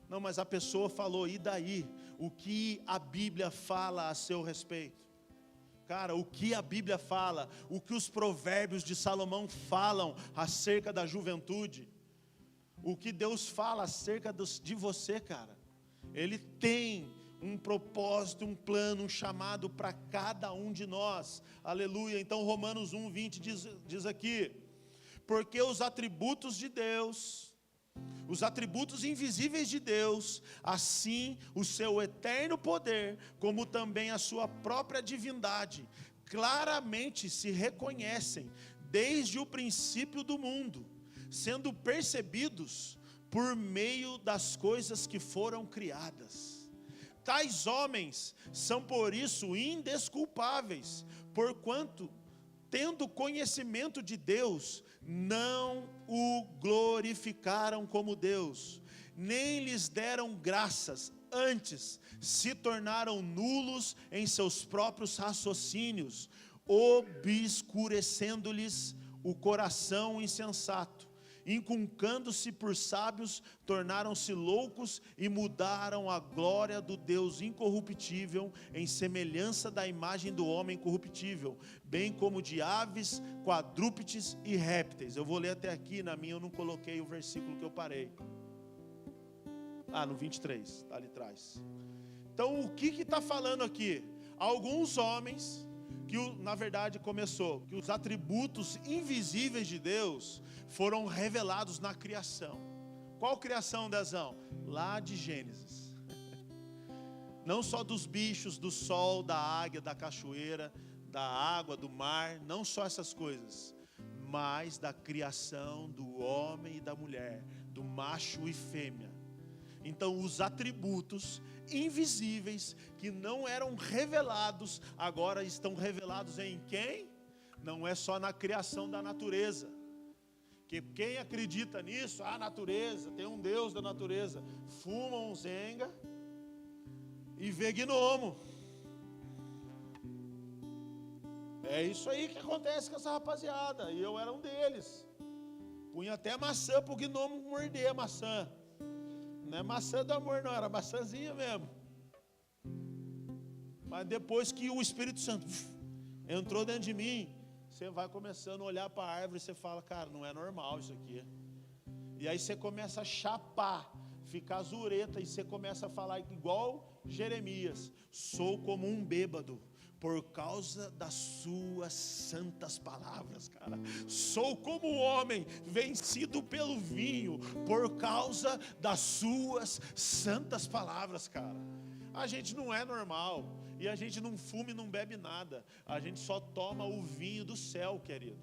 Não, mas a pessoa falou, e daí? O que a Bíblia fala a seu respeito? Cara, o que a Bíblia fala, o que os provérbios de Salomão falam acerca da juventude, o que Deus fala acerca de você, cara. Ele tem um propósito, um plano, um chamado para cada um de nós, aleluia. Então Romanos 1, 20 diz aqui, porque os atributos de Deus, os atributos invisíveis de Deus, assim o seu eterno poder, como também a sua própria divindade, claramente se reconhecem desde o princípio do mundo, sendo percebidos por meio das coisas que foram criadas. Tais homens são por isso indesculpáveis, porquanto, tendo conhecimento de Deus, não o glorificaram como Deus, nem lhes deram graças, antes se tornaram nulos em seus próprios raciocínios, obscurecendo-lhes o coração insensato. Inculcando-se por sábios, tornaram-se loucos e mudaram a glória do Deus incorruptível em semelhança da imagem do homem corruptível, bem como de aves, quadrúpedes e répteis. Eu vou ler até aqui, na minha eu não coloquei o versículo que eu parei. No 23, está ali atrás. Então o que está falando aqui? Alguns homens, que na verdade começou, que os atributos invisíveis de Deus foram revelados na criação. Qual criação, Dezão? Lá de Gênesis. Não só dos bichos, do sol, da águia, da cachoeira, da água, do mar, não só essas coisas, mas da criação do homem e da mulher, do macho e fêmea. Então os atributos invisíveis que não eram revelados, agora estão revelados em quem? Não é só na criação da natureza. Que quem acredita nisso, a natureza, tem um Deus da natureza, fuma um zenga e vê gnomo. É isso aí que acontece com essa rapaziada, e eu era um deles. Punha até maçã para o gnomo morder a maçã. Não é maçã do amor não, era maçãzinha mesmo. Mas depois que o Espírito Santo entrou dentro de mim, você vai começando a olhar para a árvore e você fala, cara, não é normal isso aqui. E aí você começa a chapar, ficar zureta, e você começa a falar igual Jeremias, sou como um bêbado, por causa das suas santas palavras, cara. Sou como um homem vencido pelo vinho, por causa das suas santas palavras, cara. A gente não é normal, e a gente não fuma e não bebe nada, a gente só toma o vinho do céu, querido,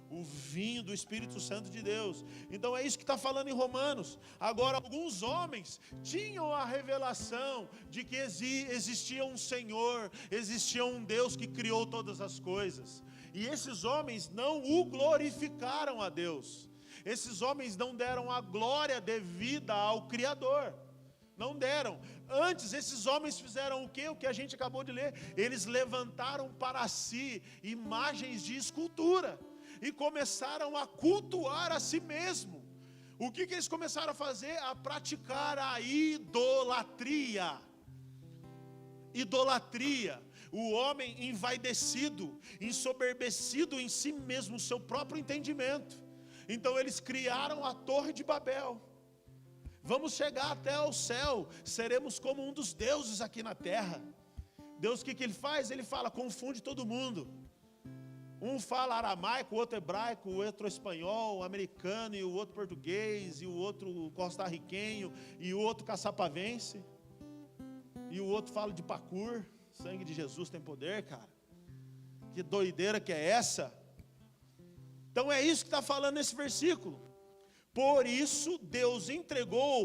o vinho do Espírito Santo de Deus. Então é isso que está falando em Romanos. Agora, alguns homens tinham a revelação de que existia um Senhor, existia um Deus que criou todas as coisas, e esses homens não o glorificaram a Deus. Esses homens não deram a glória devida ao Criador, não deram. Antes, esses homens fizeram o quê? O que a gente acabou de ler. Eles levantaram para si imagens de escultura e começaram a cultuar a si mesmo. O que eles começaram a fazer? A praticar a idolatria. Idolatria. O homem envaidecido, ensoberbecido em si mesmo, o seu próprio entendimento. Então eles criaram a Torre de Babel. Vamos chegar até o céu, seremos como um dos deuses aqui na terra. Deus, o que ele faz? Ele fala, confunde todo mundo. Um fala aramaico, o outro hebraico, o outro espanhol, o americano, e o outro português, e o outro costarriquenho, e o outro caçapavense. e o outro fala de parkour. Sangue de Jesus tem poder, cara. Que doideira que é essa? Então é isso que está falando nesse versículo. Por isso Deus entregou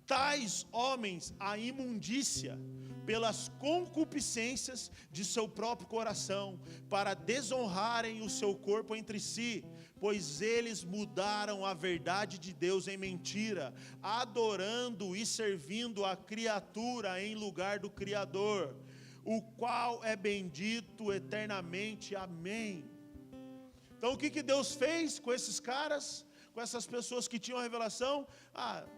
tais homens à imundícia, pelas concupiscências de seu próprio coração, para desonrarem o seu corpo entre si, pois eles mudaram a verdade de Deus em mentira, adorando e servindo a criatura em lugar do Criador, o qual é bendito eternamente. Amém. Então o que Deus fez com esses caras? Com essas pessoas que tinham a revelação?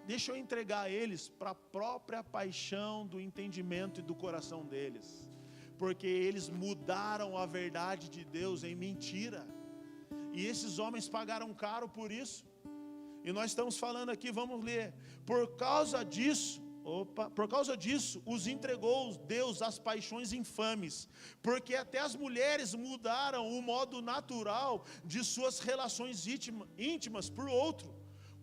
Deixa eu entregar eles para a própria paixão do entendimento e do coração deles, porque eles mudaram a verdade de Deus em mentira, e esses homens pagaram caro por isso. E nós estamos falando aqui, vamos ler, por causa disso, os entregou Deus às paixões infames, porque até as mulheres mudaram o modo natural de suas relações íntimas por outro,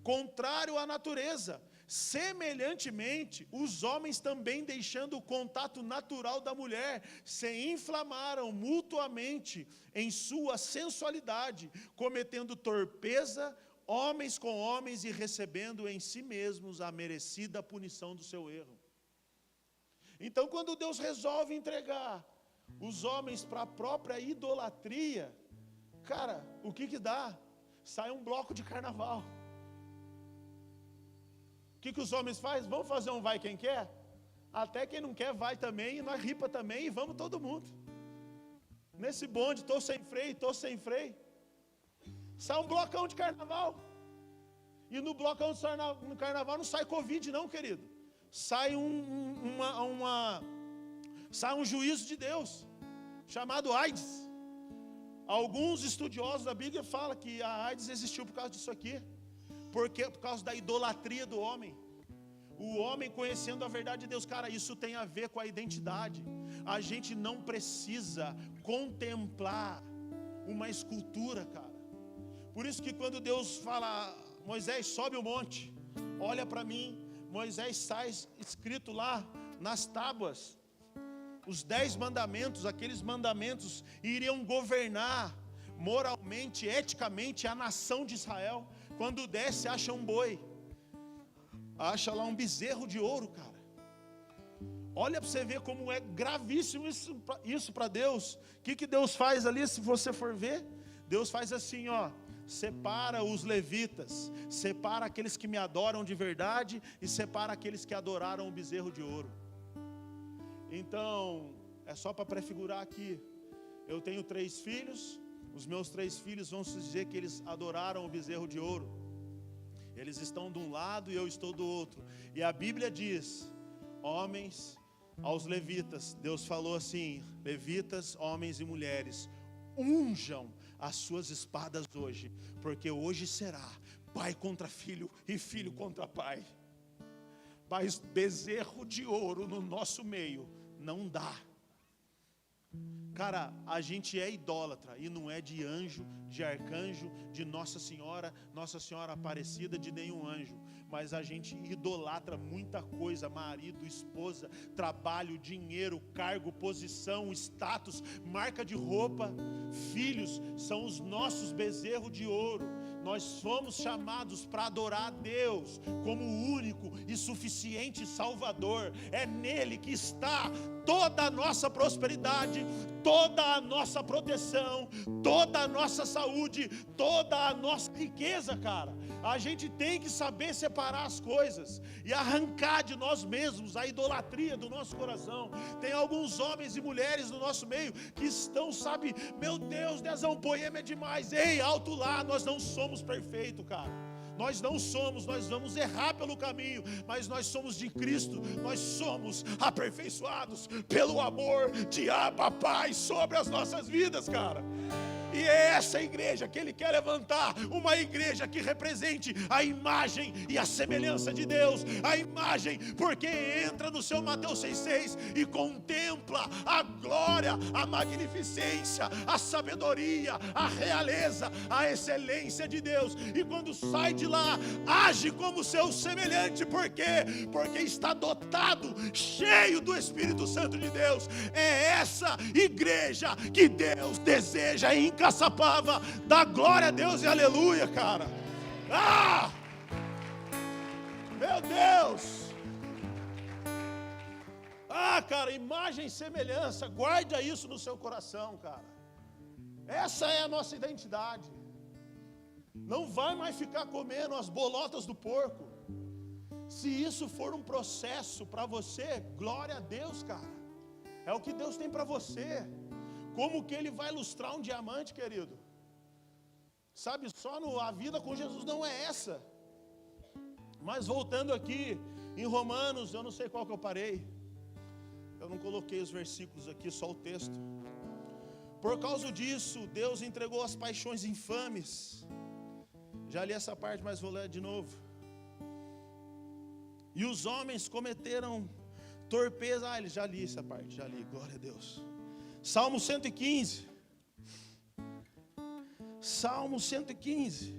contrário à natureza. Semelhantemente, os homens também, deixando o contato natural da mulher, se inflamaram mutuamente em sua sensualidade, cometendo torpeza homens com homens e recebendo em si mesmos a merecida punição do seu erro. Então, quando Deus resolve entregar os homens para a própria idolatria, cara, o que dá? Sai um bloco de carnaval. O que os homens fazem? Vamos fazer um vai quem quer? Até quem não quer vai também, e nós ripa também, e vamos todo mundo. Nesse bonde, estou sem freio. Sai um blocão de carnaval. E no blocão no carnaval não sai Covid não, querido. Sai sai um juízo de Deus, chamado AIDS. Alguns estudiosos da Bíblia falam que a AIDS existiu por causa disso aqui. Por causa da idolatria do homem. O homem conhecendo a verdade de Deus. Cara, isso tem a ver com a identidade. A gente não precisa contemplar uma escultura, cara. Por isso que quando Deus fala, Moisés, sobe o monte, olha para mim, Moisés sai escrito lá nas tábuas, os 10 mandamentos, aqueles mandamentos iriam governar moralmente, eticamente a nação de Israel. Quando desce, acha um boi, acha lá um bezerro de ouro, cara. Olha para você ver como é gravíssimo isso para Deus. O que Deus faz ali, se você for ver? Deus faz assim, separa os levitas, separa aqueles que me adoram de verdade e separa aqueles que adoraram o bezerro de ouro. Então, é só para prefigurar aqui. Eu tenho 3 filhos, os meus 3 filhos vão se dizer que eles adoraram o bezerro de ouro. Eles estão de um lado e eu estou do outro. E a Bíblia diz, homens, aos levitas, Deus falou assim, levitas, homens e mulheres, unjam as suas espadas hoje, porque hoje será pai contra filho e filho contra pai. Mas bezerro de ouro no nosso meio não dá. Cara, a gente é idólatra e não é de anjo, de arcanjo, de Nossa Senhora Aparecida, de nenhum anjo. Mas a gente idolatra muita coisa, marido, esposa, trabalho, dinheiro, cargo, posição, status, marca de roupa. Filhos são os nossos bezerros de ouro. Nós fomos chamados para adorar a Deus como o único e suficiente Salvador. É nele que está toda a nossa prosperidade, toda a nossa proteção, toda a nossa saúde, toda a nossa riqueza, cara. A gente tem que saber separar as coisas e arrancar de nós mesmos a idolatria do nosso coração. Tem alguns homens e mulheres no nosso meio que estão, sabe, meu Deus, Dezão, poema é demais. Ei, alto lá, nós não somos perfeitos, cara. Nós não somos, nós vamos errar pelo caminho, mas nós somos de Cristo, nós somos aperfeiçoados pelo amor de Abba Pai sobre as nossas vidas, cara. E é essa igreja que Ele quer levantar, uma igreja que represente a imagem e a semelhança de Deus. A imagem, porque entra no seu Mateus 6,6 e contempla a glória, a magnificência, a sabedoria, a realeza, a excelência de Deus. E quando sai de lá, age como seu semelhante. Por quê? Porque está dotado, cheio do Espírito Santo de Deus. É essa igreja que Deus deseja em Caçapava. Dá glória a Deus e aleluia, cara. Ah! Meu Deus! Ah, cara, imagem e semelhança, guarda isso no seu coração, cara. Essa é a nossa identidade. Não vai mais ficar comendo as bolotas do porco. Se isso for um processo para você, glória a Deus, cara. É o que Deus tem para você. Como que Ele vai lustrar um diamante, querido? Sabe, a vida com Jesus não é essa. Mas voltando aqui, em Romanos, eu não sei qual que eu parei. Eu não coloquei os versículos aqui, só o texto. Por causa disso, Deus entregou as paixões infames. Já li essa parte, mas vou ler de novo. E os homens cometeram torpeza. Já li essa parte, já li, glória a Deus. Salmo 115. Salmo 115.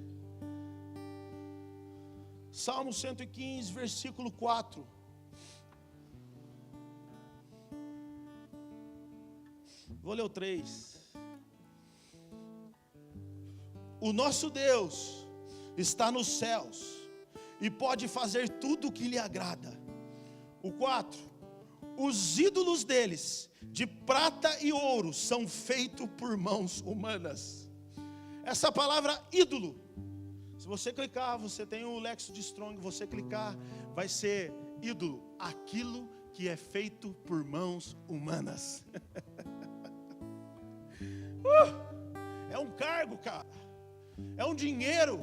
Salmo 115, versículo 4. Vou ler o 3. O nosso Deus está nos céus e pode fazer tudo o que lhe agrada. O 4. Os ídolos deles, de prata e ouro, são feitos por mãos humanas. Essa palavra ídolo, se você clicar, você tem o Lexo de Strong, você clicar, vai ser ídolo, aquilo que é feito por mãos humanas. É um cargo, cara, é um dinheiro,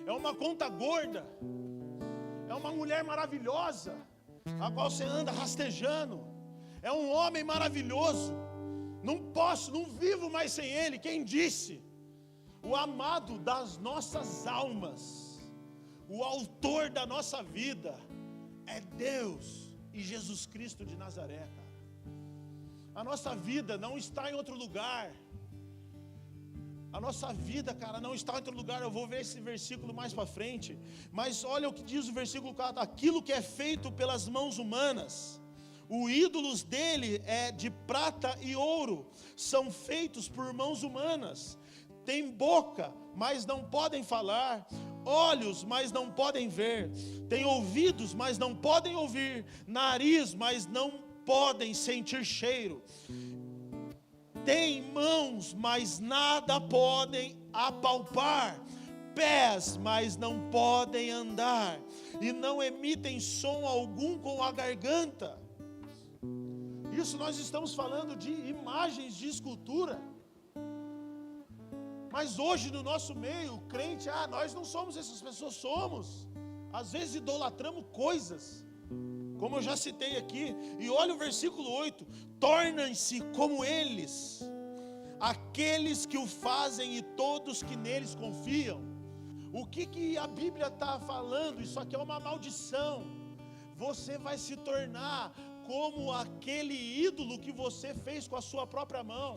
é uma conta gorda, é uma mulher maravilhosa, a qual você anda rastejando, é um homem maravilhoso, não vivo mais sem ele. Quem disse? O amado das nossas almas, o autor da nossa vida, é Deus e Jesus Cristo de Nazaré, cara. A nossa vida não está em outro lugar. A nossa vida, cara, não está em outro lugar. Eu vou ver esse versículo mais para frente. Mas olha o que diz o versículo 4. Aquilo que é feito pelas mãos humanas, os ídolos dele é de prata e ouro, são feitos por mãos humanas. Tem boca, mas não podem falar, olhos, mas não podem ver, tem ouvidos, mas não podem ouvir, nariz, mas não podem sentir cheiro, tem mãos, mas nada podem apalpar, pés, mas não podem andar, e não emitem som algum com a garganta. Isso nós estamos falando de imagens de escultura. Mas hoje no nosso meio, o crente, nós não somos essas pessoas, somos. Às vezes idolatramos coisas, como eu já citei aqui. E olha o versículo 8: tornem-se como eles, aqueles que o fazem e todos que neles confiam. O que a Bíblia está falando? Isso aqui é uma maldição. Você vai se tornar como aquele ídolo que você fez com a sua própria mão.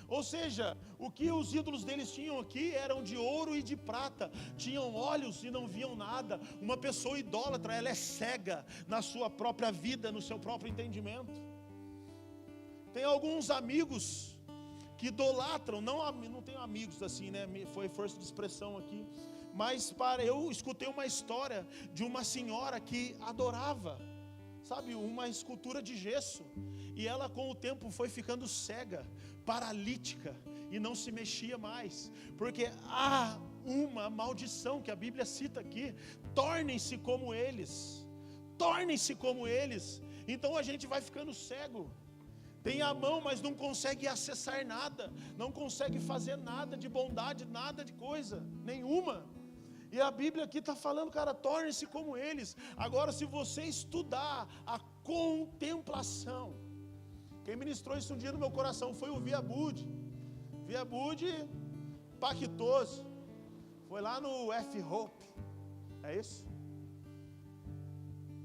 Ou seja, o que os ídolos deles tinham aqui eram de ouro e de prata, tinham olhos e não viam nada. Uma pessoa idólatra, ela é cega na sua própria vida, no seu próprio entendimento. Tem alguns amigos que idolatram, não tenho amigos assim, né? Foi força de expressão aqui. Mas eu escutei uma história de uma senhora que adorava, sabe, uma escultura de gesso. E ela com o tempo foi ficando cega, paralítica, e não se mexia mais, porque há uma maldição que a Bíblia cita aqui: tornem-se como eles, tornem-se como eles. Então a gente vai ficando cego, tem a mão, mas não consegue acessar nada, não consegue fazer nada de bondade, nada de coisa nenhuma. E a Bíblia aqui está falando, cara, torne-se como eles. Agora, se você estudar a contemplação, quem ministrou isso um dia no meu coração foi o Via Bud. Via Bud, pactoso. Foi lá no F-Hope. É isso?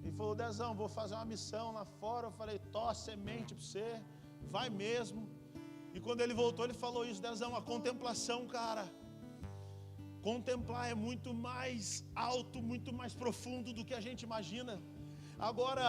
E falou: Dezão, vou fazer uma missão lá fora. Eu falei: tó, semente para você. Vai mesmo. E quando ele voltou, ele falou isso: Dezão, a contemplação, cara. Contemplar é muito mais alto, muito mais profundo do que a gente imagina. Agora,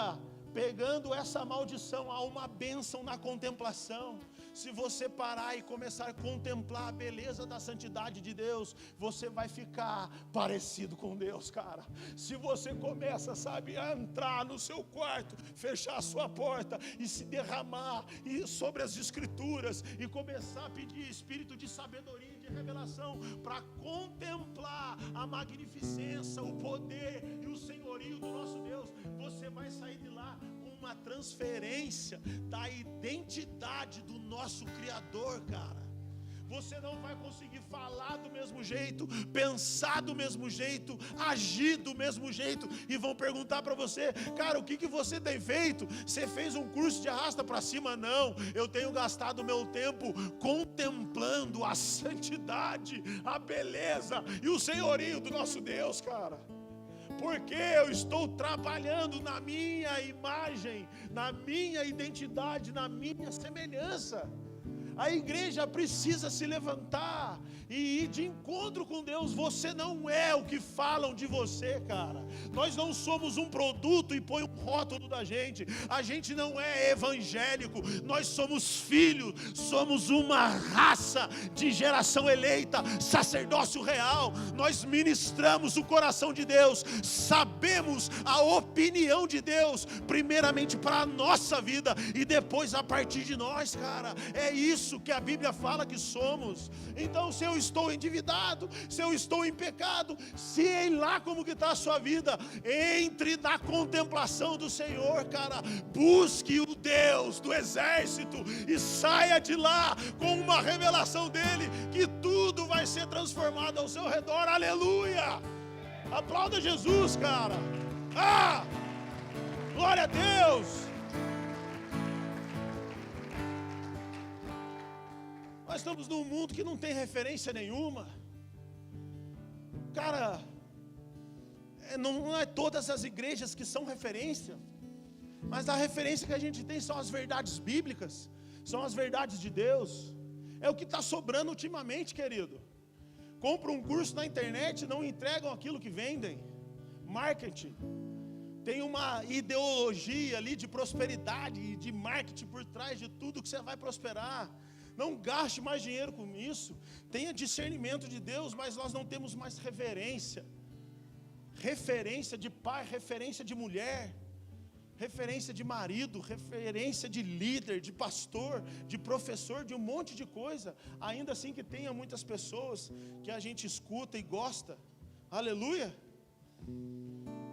pegando essa maldição, há uma bênção na contemplação. Se você parar e começar a contemplar a beleza da santidade de Deus, você vai ficar parecido com Deus, cara. Se você começa, sabe, a entrar no seu quarto, fechar a sua porta e se derramar sobre as escrituras e começar a pedir espírito de sabedoria e de revelação para contemplar a magnificência, o poder e o senhorio do nosso Deus, você vai sair de lá com uma transferência da identidade do nosso Criador, cara. Você não vai conseguir falar do mesmo jeito, pensar do mesmo jeito, agir do mesmo jeito. E vão perguntar para você: cara, o que você tem feito? Você fez um curso de arrasta para cima? Não, eu tenho gastado meu tempo contemplando a santidade, a beleza e o senhorio do nosso Deus, cara. Porque eu estou trabalhando na minha imagem, na minha identidade, na minha semelhança. A igreja precisa se levantar e ir de encontro com Deus. Você não é o que falam de você, cara. Nós não somos um produto e põe um rótulo da gente. A gente não é evangélico. Nós somos filhos, somos uma raça de geração eleita, sacerdócio real. Nós ministramos o coração de Deus, sabemos a opinião de Deus, primeiramente para a nossa vida e depois a partir de nós, cara. É isso que a Bíblia fala que somos. Então, se eu estou endividado, se eu estou em pecado, sei lá como que está a sua vida, entre na contemplação do Senhor, cara. Busque o Deus do exército e saia de lá com uma revelação dele, que tudo vai ser transformado ao seu redor. Aleluia! Aplauda Jesus, cara. Glória a Deus. Nós estamos num mundo que não tem referência nenhuma. Cara, não é todas as igrejas que são referência, mas a referência que a gente tem são as verdades bíblicas, são as verdades de Deus. É o que está sobrando ultimamente, querido. Compram um curso na internet, não entregam aquilo que vendem. Marketing. Tem uma ideologia ali de prosperidade e de marketing por trás de tudo que você vai prosperar. Não gaste mais dinheiro com isso. Tenha discernimento de Deus, mas nós não temos mais reverência. Referência de pai, referência de mulher, referência de marido, referência de líder, de pastor, de professor, de um monte de coisa. Ainda assim que tenha muitas pessoas que a gente escuta e gosta. Aleluia!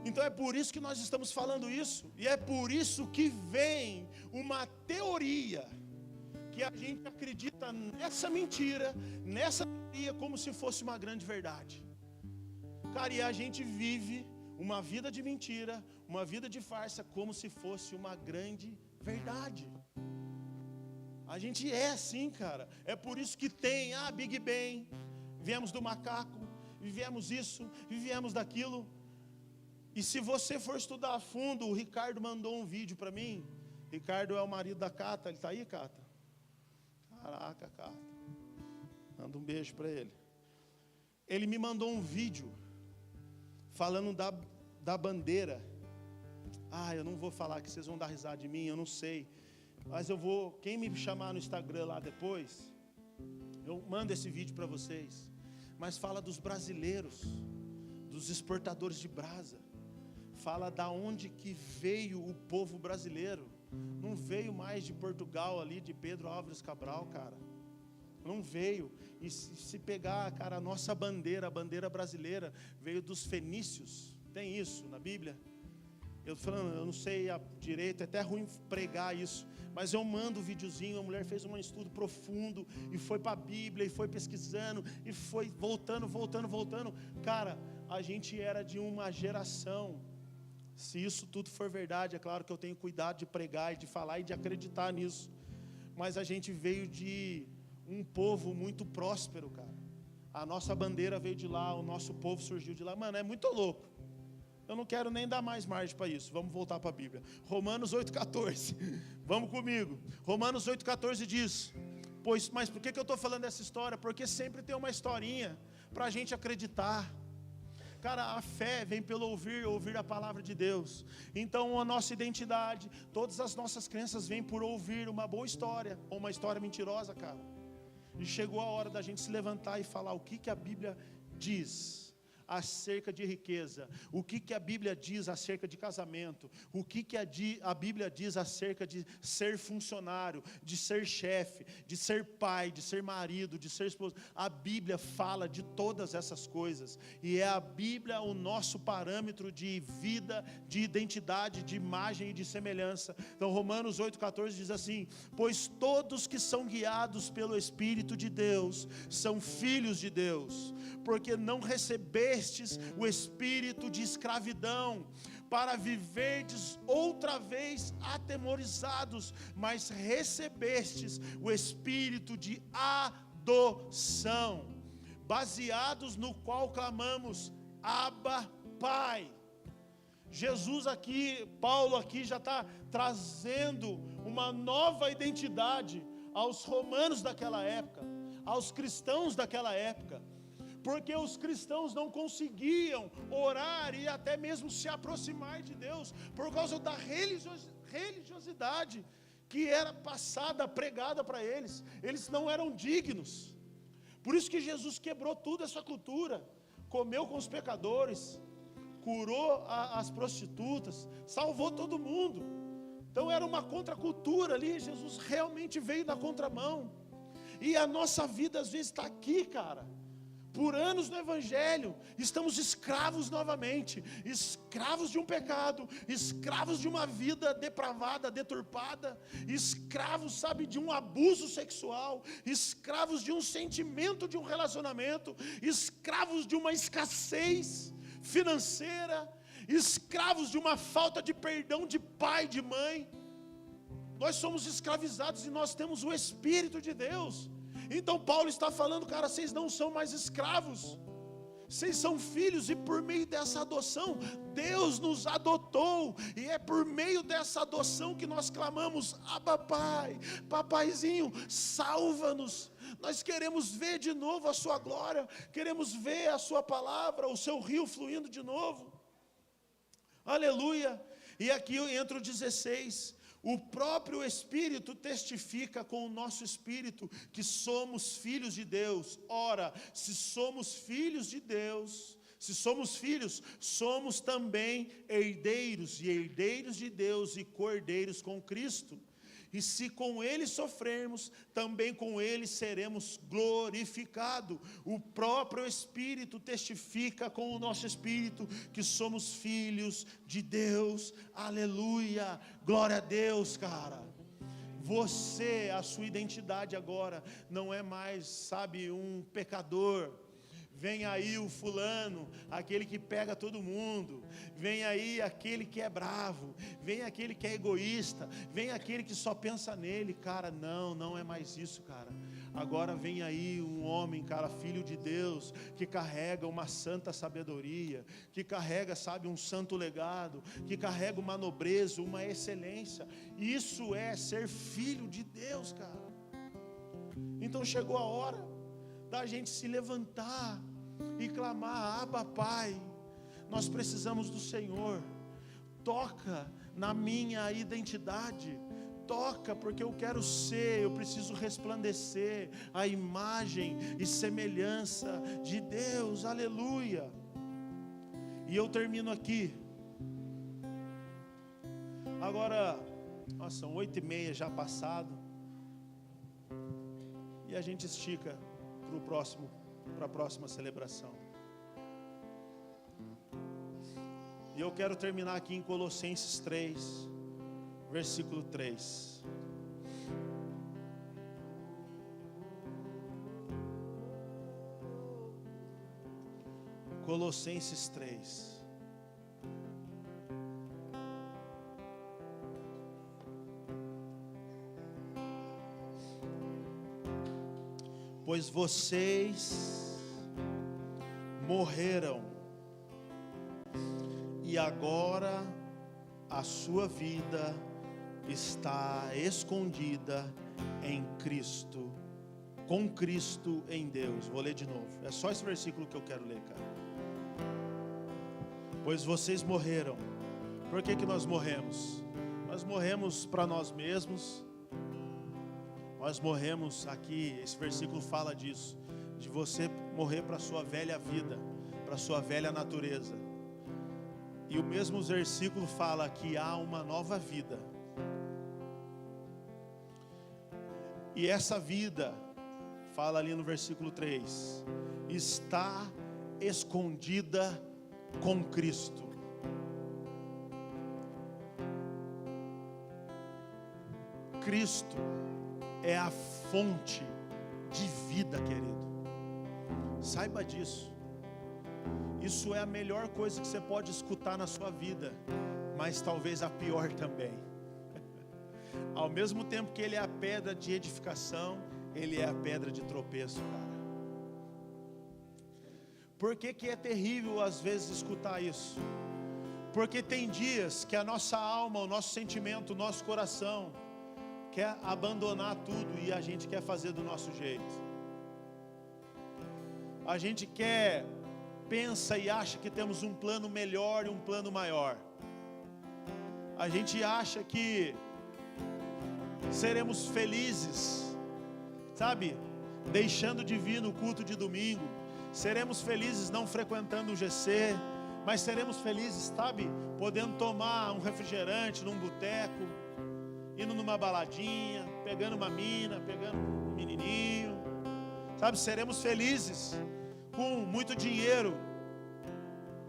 Então é por isso que nós estamos falando isso. E é por isso que vem uma teoria que a gente acredita nessa mentira, nessa teoria, como se fosse uma grande verdade. Cara, e a gente vive uma vida de mentira, uma vida de farsa, como se fosse uma grande verdade. A gente é assim, cara. É por isso que tem Big Bang, viemos do macaco, vivemos isso, vivemos daquilo. E se você for estudar a fundo, o Ricardo mandou um vídeo para mim. Ricardo é o marido da Cata. Ele está aí, Cata? Caraca, Cata. Manda um beijo para ele. Ele me mandou um vídeo falando da bandeira. Eu não vou falar que vocês vão dar risada de mim, eu não sei. Mas eu vou, quem me chamar no Instagram lá depois, eu mando esse vídeo para vocês. Mas fala dos brasileiros, dos exportadores de brasa. Fala da onde que veio o povo brasileiro. Não veio mais de Portugal ali, de Pedro Álvares Cabral, cara. Não veio. E se pegar, cara, a nossa bandeira, a bandeira brasileira, veio dos fenícios. Tem isso na Bíblia? Eu falando, eu não sei direito, é até ruim pregar isso. Mas eu mando um videozinho, a mulher fez um estudo profundo, e foi para a Bíblia, e foi pesquisando, e foi voltando. Cara, a gente era de uma geração. Se isso tudo for verdade, é claro que eu tenho cuidado de pregar e de falar e de acreditar nisso. Mas a gente veio de um povo muito próspero, cara. A nossa bandeira veio de lá, o nosso povo surgiu de lá. Mano, é muito louco. Eu não quero nem dar mais margem para isso. Vamos voltar para a Bíblia. Romanos 8,14. Vamos comigo. Romanos 8,14 diz: mas por que eu estou falando dessa história? Porque sempre tem uma historinha para a gente acreditar. Cara, a fé vem pelo ouvir a palavra de Deus. Então a nossa identidade, todas as nossas crenças vêm por ouvir uma boa história, ou uma história mentirosa, cara. E chegou a hora da gente se levantar e falar o que a Bíblia diz acerca de riqueza, o que a Bíblia diz acerca de casamento, o que a Bíblia diz acerca de ser funcionário, de ser chefe, de ser pai, de ser marido, de ser esposo. A Bíblia fala de todas essas coisas, e é a Bíblia o nosso parâmetro de vida, de identidade, de imagem e de semelhança. Então Romanos 8,14 diz assim: pois todos que são guiados pelo Espírito de Deus são filhos de Deus, porque não recebestes o espírito de escravidão para viverdes outra vez atemorizados, mas recebestes o espírito de adoção, baseados no qual clamamos: Abba, Pai. Jesus aqui, Paulo aqui já está trazendo uma nova identidade aos romanos daquela época, aos cristãos daquela época. Porque os cristãos não conseguiam orar e até mesmo se aproximar de Deus por causa da religiosidade que era passada, pregada para eles. Eles não eram dignos. Por isso que Jesus quebrou toda essa cultura, comeu com os pecadores, curou as prostitutas, salvou todo mundo. Então era uma contracultura ali. Jesus realmente veio na contramão. E a nossa vida às vezes está aqui, cara. Por anos no Evangelho, estamos escravos novamente, escravos de um pecado, escravos de uma vida depravada, deturpada, escravos, sabe, de um abuso sexual, escravos de um sentimento de um relacionamento, escravos de uma escassez financeira, escravos de uma falta de perdão de pai, de mãe. Nós somos escravizados e nós temos o Espírito de Deus. Então Paulo está falando, cara, vocês não são mais escravos, vocês são filhos, e por meio dessa adoção, Deus nos adotou, e é por meio dessa adoção que nós clamamos: Abba, Pai, papaizinho, salva-nos. Nós queremos ver de novo a sua glória, queremos ver a sua palavra, o seu rio fluindo de novo. Aleluia. E aqui entra o 16. O próprio Espírito testifica com o nosso espírito que somos filhos de Deus. Ora, se somos filhos de Deus, se somos filhos, somos também herdeiros, e herdeiros de Deus e co-herdeiros com Cristo. E se com Ele sofrermos, também com Ele seremos glorificados. O próprio Espírito testifica com o nosso espírito que somos filhos de Deus. Aleluia, glória a Deus, cara. Você, a sua identidade agora não é mais, sabe, um pecador. Vem aí o fulano, aquele que pega todo mundo. Vem aí aquele que é bravo. Vem aquele que é egoísta. Vem aquele que só pensa nele. Cara, não é mais isso, cara. Agora vem aí um homem, cara, filho de Deus, que carrega uma santa sabedoria, que carrega, sabe, um santo legado, que carrega uma nobreza, uma excelência. Isso é ser filho de Deus, cara. Então chegou a hora da gente se levantar e clamar: Abba, Pai, nós precisamos do Senhor. Toca na minha identidade, toca, porque eu quero ser, eu preciso resplandecer a imagem e semelhança de Deus. Aleluia. E eu termino aqui. Agora, são 8h30 já passado, e a gente estica para a próxima celebração. E eu quero terminar aqui em Colossenses 3, versículo 3. Colossenses 3. pois vocês morreram, e agora a sua vida está escondida em Cristo, com Cristo em Deus. Vou ler de novo, é só esse versículo que eu quero ler, cara. Pois vocês morreram. Por que nós morremos? Nós morremos para nós mesmos. Nós morremos aqui, esse versículo fala disso, de você morrer para a sua velha vida, para a sua velha natureza. E o mesmo versículo fala que há uma nova vida. E essa vida, fala ali no versículo 3, está escondida com Cristo. Cristo é a fonte de vida, querido. Saiba disso. Isso é a melhor coisa que você pode escutar na sua vida, mas talvez a pior também. Ao mesmo tempo que ele é a pedra de edificação, ele é a pedra de tropeço, cara. Por que é terrível às vezes escutar isso? Porque tem dias que a nossa alma, o nosso sentimento, o nosso coração quer abandonar tudo e a gente quer fazer do nosso jeito. A gente pensa e acha que temos um plano melhor e um plano maior. A gente acha que seremos felizes, sabe, deixando de vir no culto de domingo. Seremos felizes não frequentando o GC, mas seremos felizes, sabe, podendo tomar um refrigerante num boteco, indo numa baladinha, pegando uma mina, pegando um menininho, sabe, seremos felizes com muito dinheiro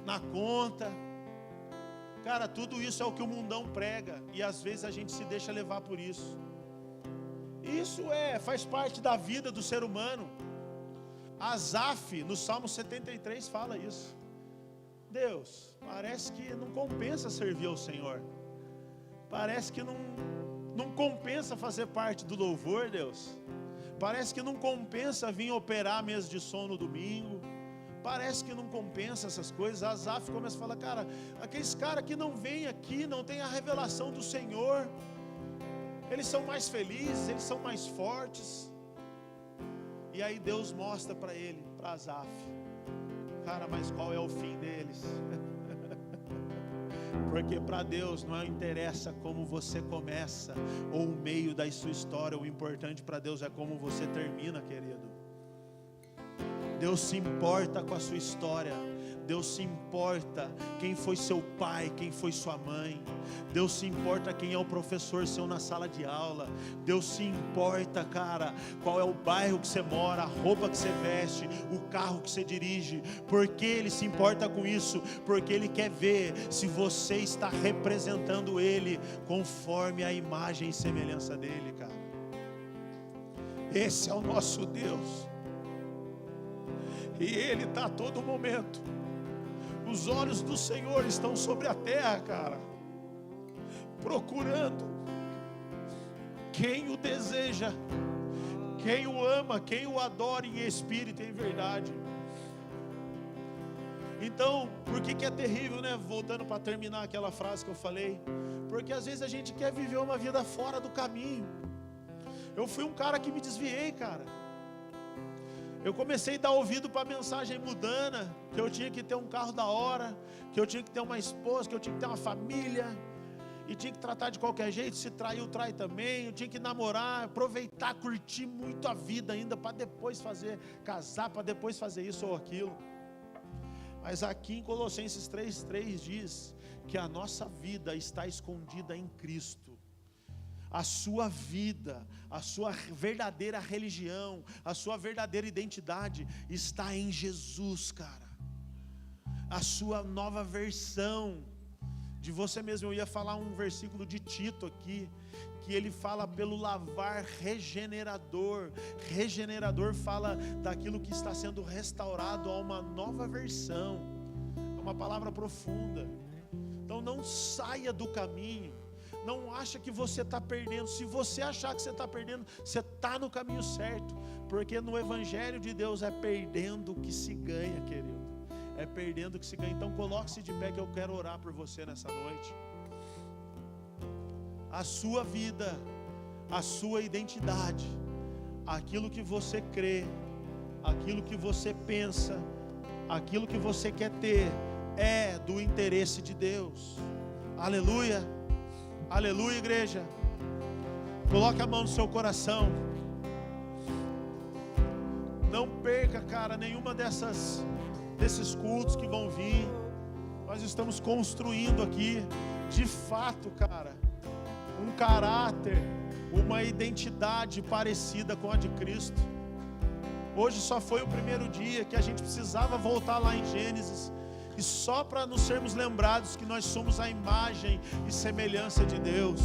na conta. Cara, tudo isso é o que o mundão prega, e às vezes a gente se deixa levar por isso. Isso faz parte da vida do ser humano. Asaf, no Salmo 73, fala isso. Deus, parece que não compensa servir ao Senhor. Parece que não compensa fazer parte do louvor, Deus. Parece que não compensa vir operar a mesa de som no domingo. Parece que não compensa essas coisas. Asaf começa a falar, cara, aqueles caras que não vêm aqui, não tem a revelação do Senhor, eles são mais felizes, eles são mais fortes. E aí Deus mostra para ele, para Asaf, cara, mas qual é o fim deles? Porque para Deus não interessa como você começa ou o meio da sua história. O importante para Deus é como você termina, querido. Deus se importa com a sua história. Deus se importa quem foi seu pai, quem foi sua mãe. Deus se importa quem é o professor seu na sala de aula. Deus se importa, cara, qual é o bairro que você mora, a roupa que você veste, o carro que você dirige. Porque Ele se importa com isso? Porque Ele quer ver se você está representando Ele conforme a imagem e semelhança dEle, cara. Esse é o nosso Deus. E Ele está a todo momento. Os olhos do Senhor estão sobre a terra, cara, procurando quem o deseja, quem o ama, quem o adora em espírito e em verdade. Então, por que é terrível, né? Voltando para terminar aquela frase que eu falei, porque às vezes a gente quer viver uma vida fora do caminho. Eu fui um cara que me desviei, cara. Eu comecei a dar ouvido para a mensagem mundana, que eu tinha que ter um carro da hora, que eu tinha que ter uma esposa, que eu tinha que ter uma família, e tinha que tratar de qualquer jeito. Se traiu, trai também. Eu tinha que namorar, aproveitar, curtir muito a vida ainda, para depois casar, para depois fazer isso ou aquilo. Mas aqui em Colossenses 3:3 diz que a nossa vida está escondida em Cristo. A sua vida, a sua verdadeira religião, a sua verdadeira identidade está em Jesus, cara. A sua nova versão de você mesmo. Eu ia falar um versículo de Tito aqui, que ele fala pelo lavar regenerador. Regenerador fala daquilo que está sendo restaurado a uma nova versão. É uma palavra profunda. Então não saia do caminho. Não acha que você está perdendo. Se você achar que você está perdendo, você está no caminho certo. Porque no Evangelho de Deus é perdendo que se ganha, querido. É perdendo que se ganha. Então coloque-se de pé que eu quero orar por você nessa noite. A sua vida, a sua identidade, aquilo que você crê, aquilo que você pensa, aquilo que você quer ter, é do interesse de Deus. Aleluia, aleluia, igreja. Coloque a mão no seu coração. Não perca, cara, nenhuma desses cultos que vão vir. Nós estamos construindo aqui, de fato, cara, um caráter, uma identidade parecida com a de Cristo. Hoje só foi o primeiro dia que a gente precisava voltar lá em Gênesis, e só para nos sermos lembrados que nós somos a imagem e semelhança de Deus.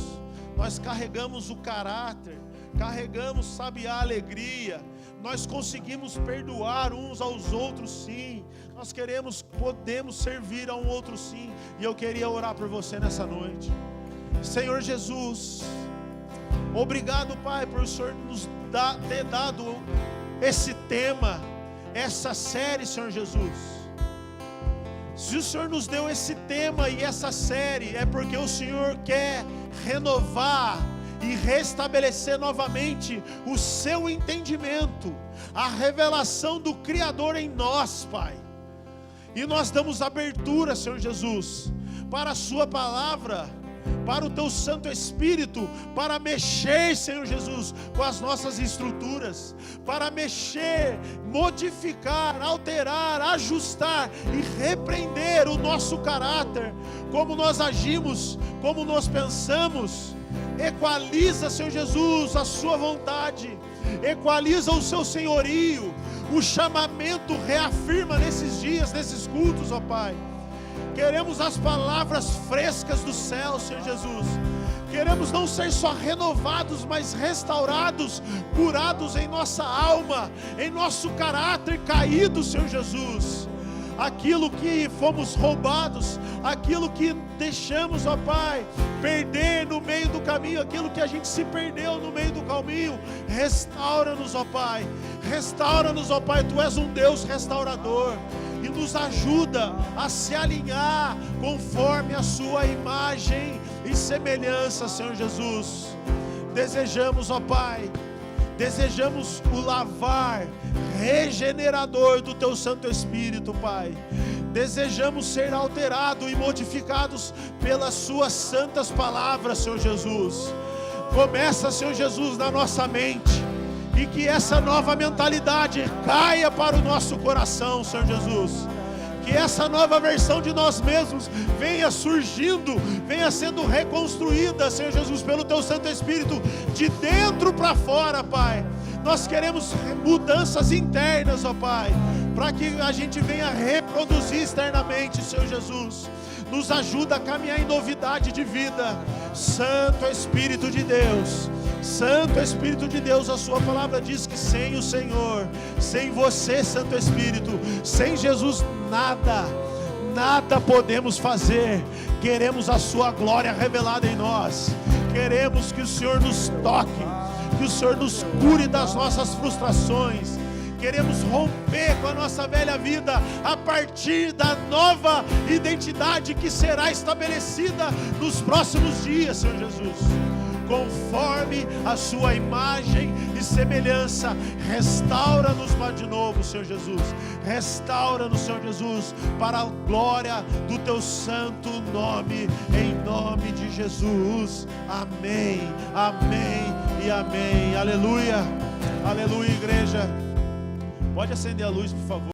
Nós carregamos o caráter, carregamos, sabe, a alegria. Nós conseguimos perdoar uns aos outros, sim. Nós podemos servir a um outro, sim. E eu queria orar por você nessa noite. Senhor Jesus, obrigado, Pai, por o Senhor nos ter dado esse tema, essa série, Senhor Jesus. Se o Senhor nos deu esse tema e essa série, é porque o Senhor quer renovar e restabelecer novamente o seu entendimento, a revelação do Criador em nós, Pai. E nós damos abertura, Senhor Jesus, para a sua palavra, para o teu Santo Espírito, para mexer, Senhor Jesus, com as nossas estruturas, para mexer, modificar, alterar, ajustar e repreender o nosso caráter, como nós agimos, como nós pensamos. Equaliza, Senhor Jesus, a sua vontade, equaliza o seu senhorio, o chamamento reafirma nesses dias, nesses cultos, ó Pai. Queremos as palavras frescas do céu, Senhor Jesus. Queremos não ser só renovados, mas restaurados, curados em nossa alma, em nosso caráter caído, Senhor Jesus. Aquilo que fomos roubados, aquilo que deixamos, ó Pai, perder no meio do caminho, aquilo que a gente se perdeu no meio do caminho, restaura-nos, ó Pai. Restaura-nos, ó Pai, Tu és um Deus restaurador. E nos ajuda a se alinhar conforme a sua imagem e semelhança, Senhor Jesus. Desejamos, ó Pai, desejamos o lavar regenerador do Teu Santo Espírito, Pai. Desejamos ser alterados e modificados pelas Suas santas palavras, Senhor Jesus. Começa, Senhor Jesus, na nossa mente, e que essa nova mentalidade caia para o nosso coração, Senhor Jesus. Que essa nova versão de nós mesmos venha surgindo, venha sendo reconstruída, Senhor Jesus, pelo Teu Santo Espírito, de dentro para fora, Pai. Nós queremos mudanças internas, ó Pai, para que a gente venha reproduzir externamente, Senhor Jesus. Nos ajuda a caminhar em novidade de vida. Santo Espírito de Deus, Santo Espírito de Deus, a sua palavra diz que sem o Senhor, sem você, Santo Espírito, sem Jesus, nada podemos fazer. Queremos a sua glória revelada em nós. Queremos que o Senhor nos toque, que o Senhor nos cure das nossas frustrações. Queremos romper com a nossa velha vida a partir da nova identidade que será estabelecida nos próximos dias, Senhor Jesus. Conforme a sua imagem e semelhança, restaura-nos de novo, Senhor Jesus. Restaura-nos, Senhor Jesus, para a glória do Teu santo nome, em nome de Jesus. Amém, amém e amém. Aleluia, aleluia, igreja. Pode acender a luz, por favor.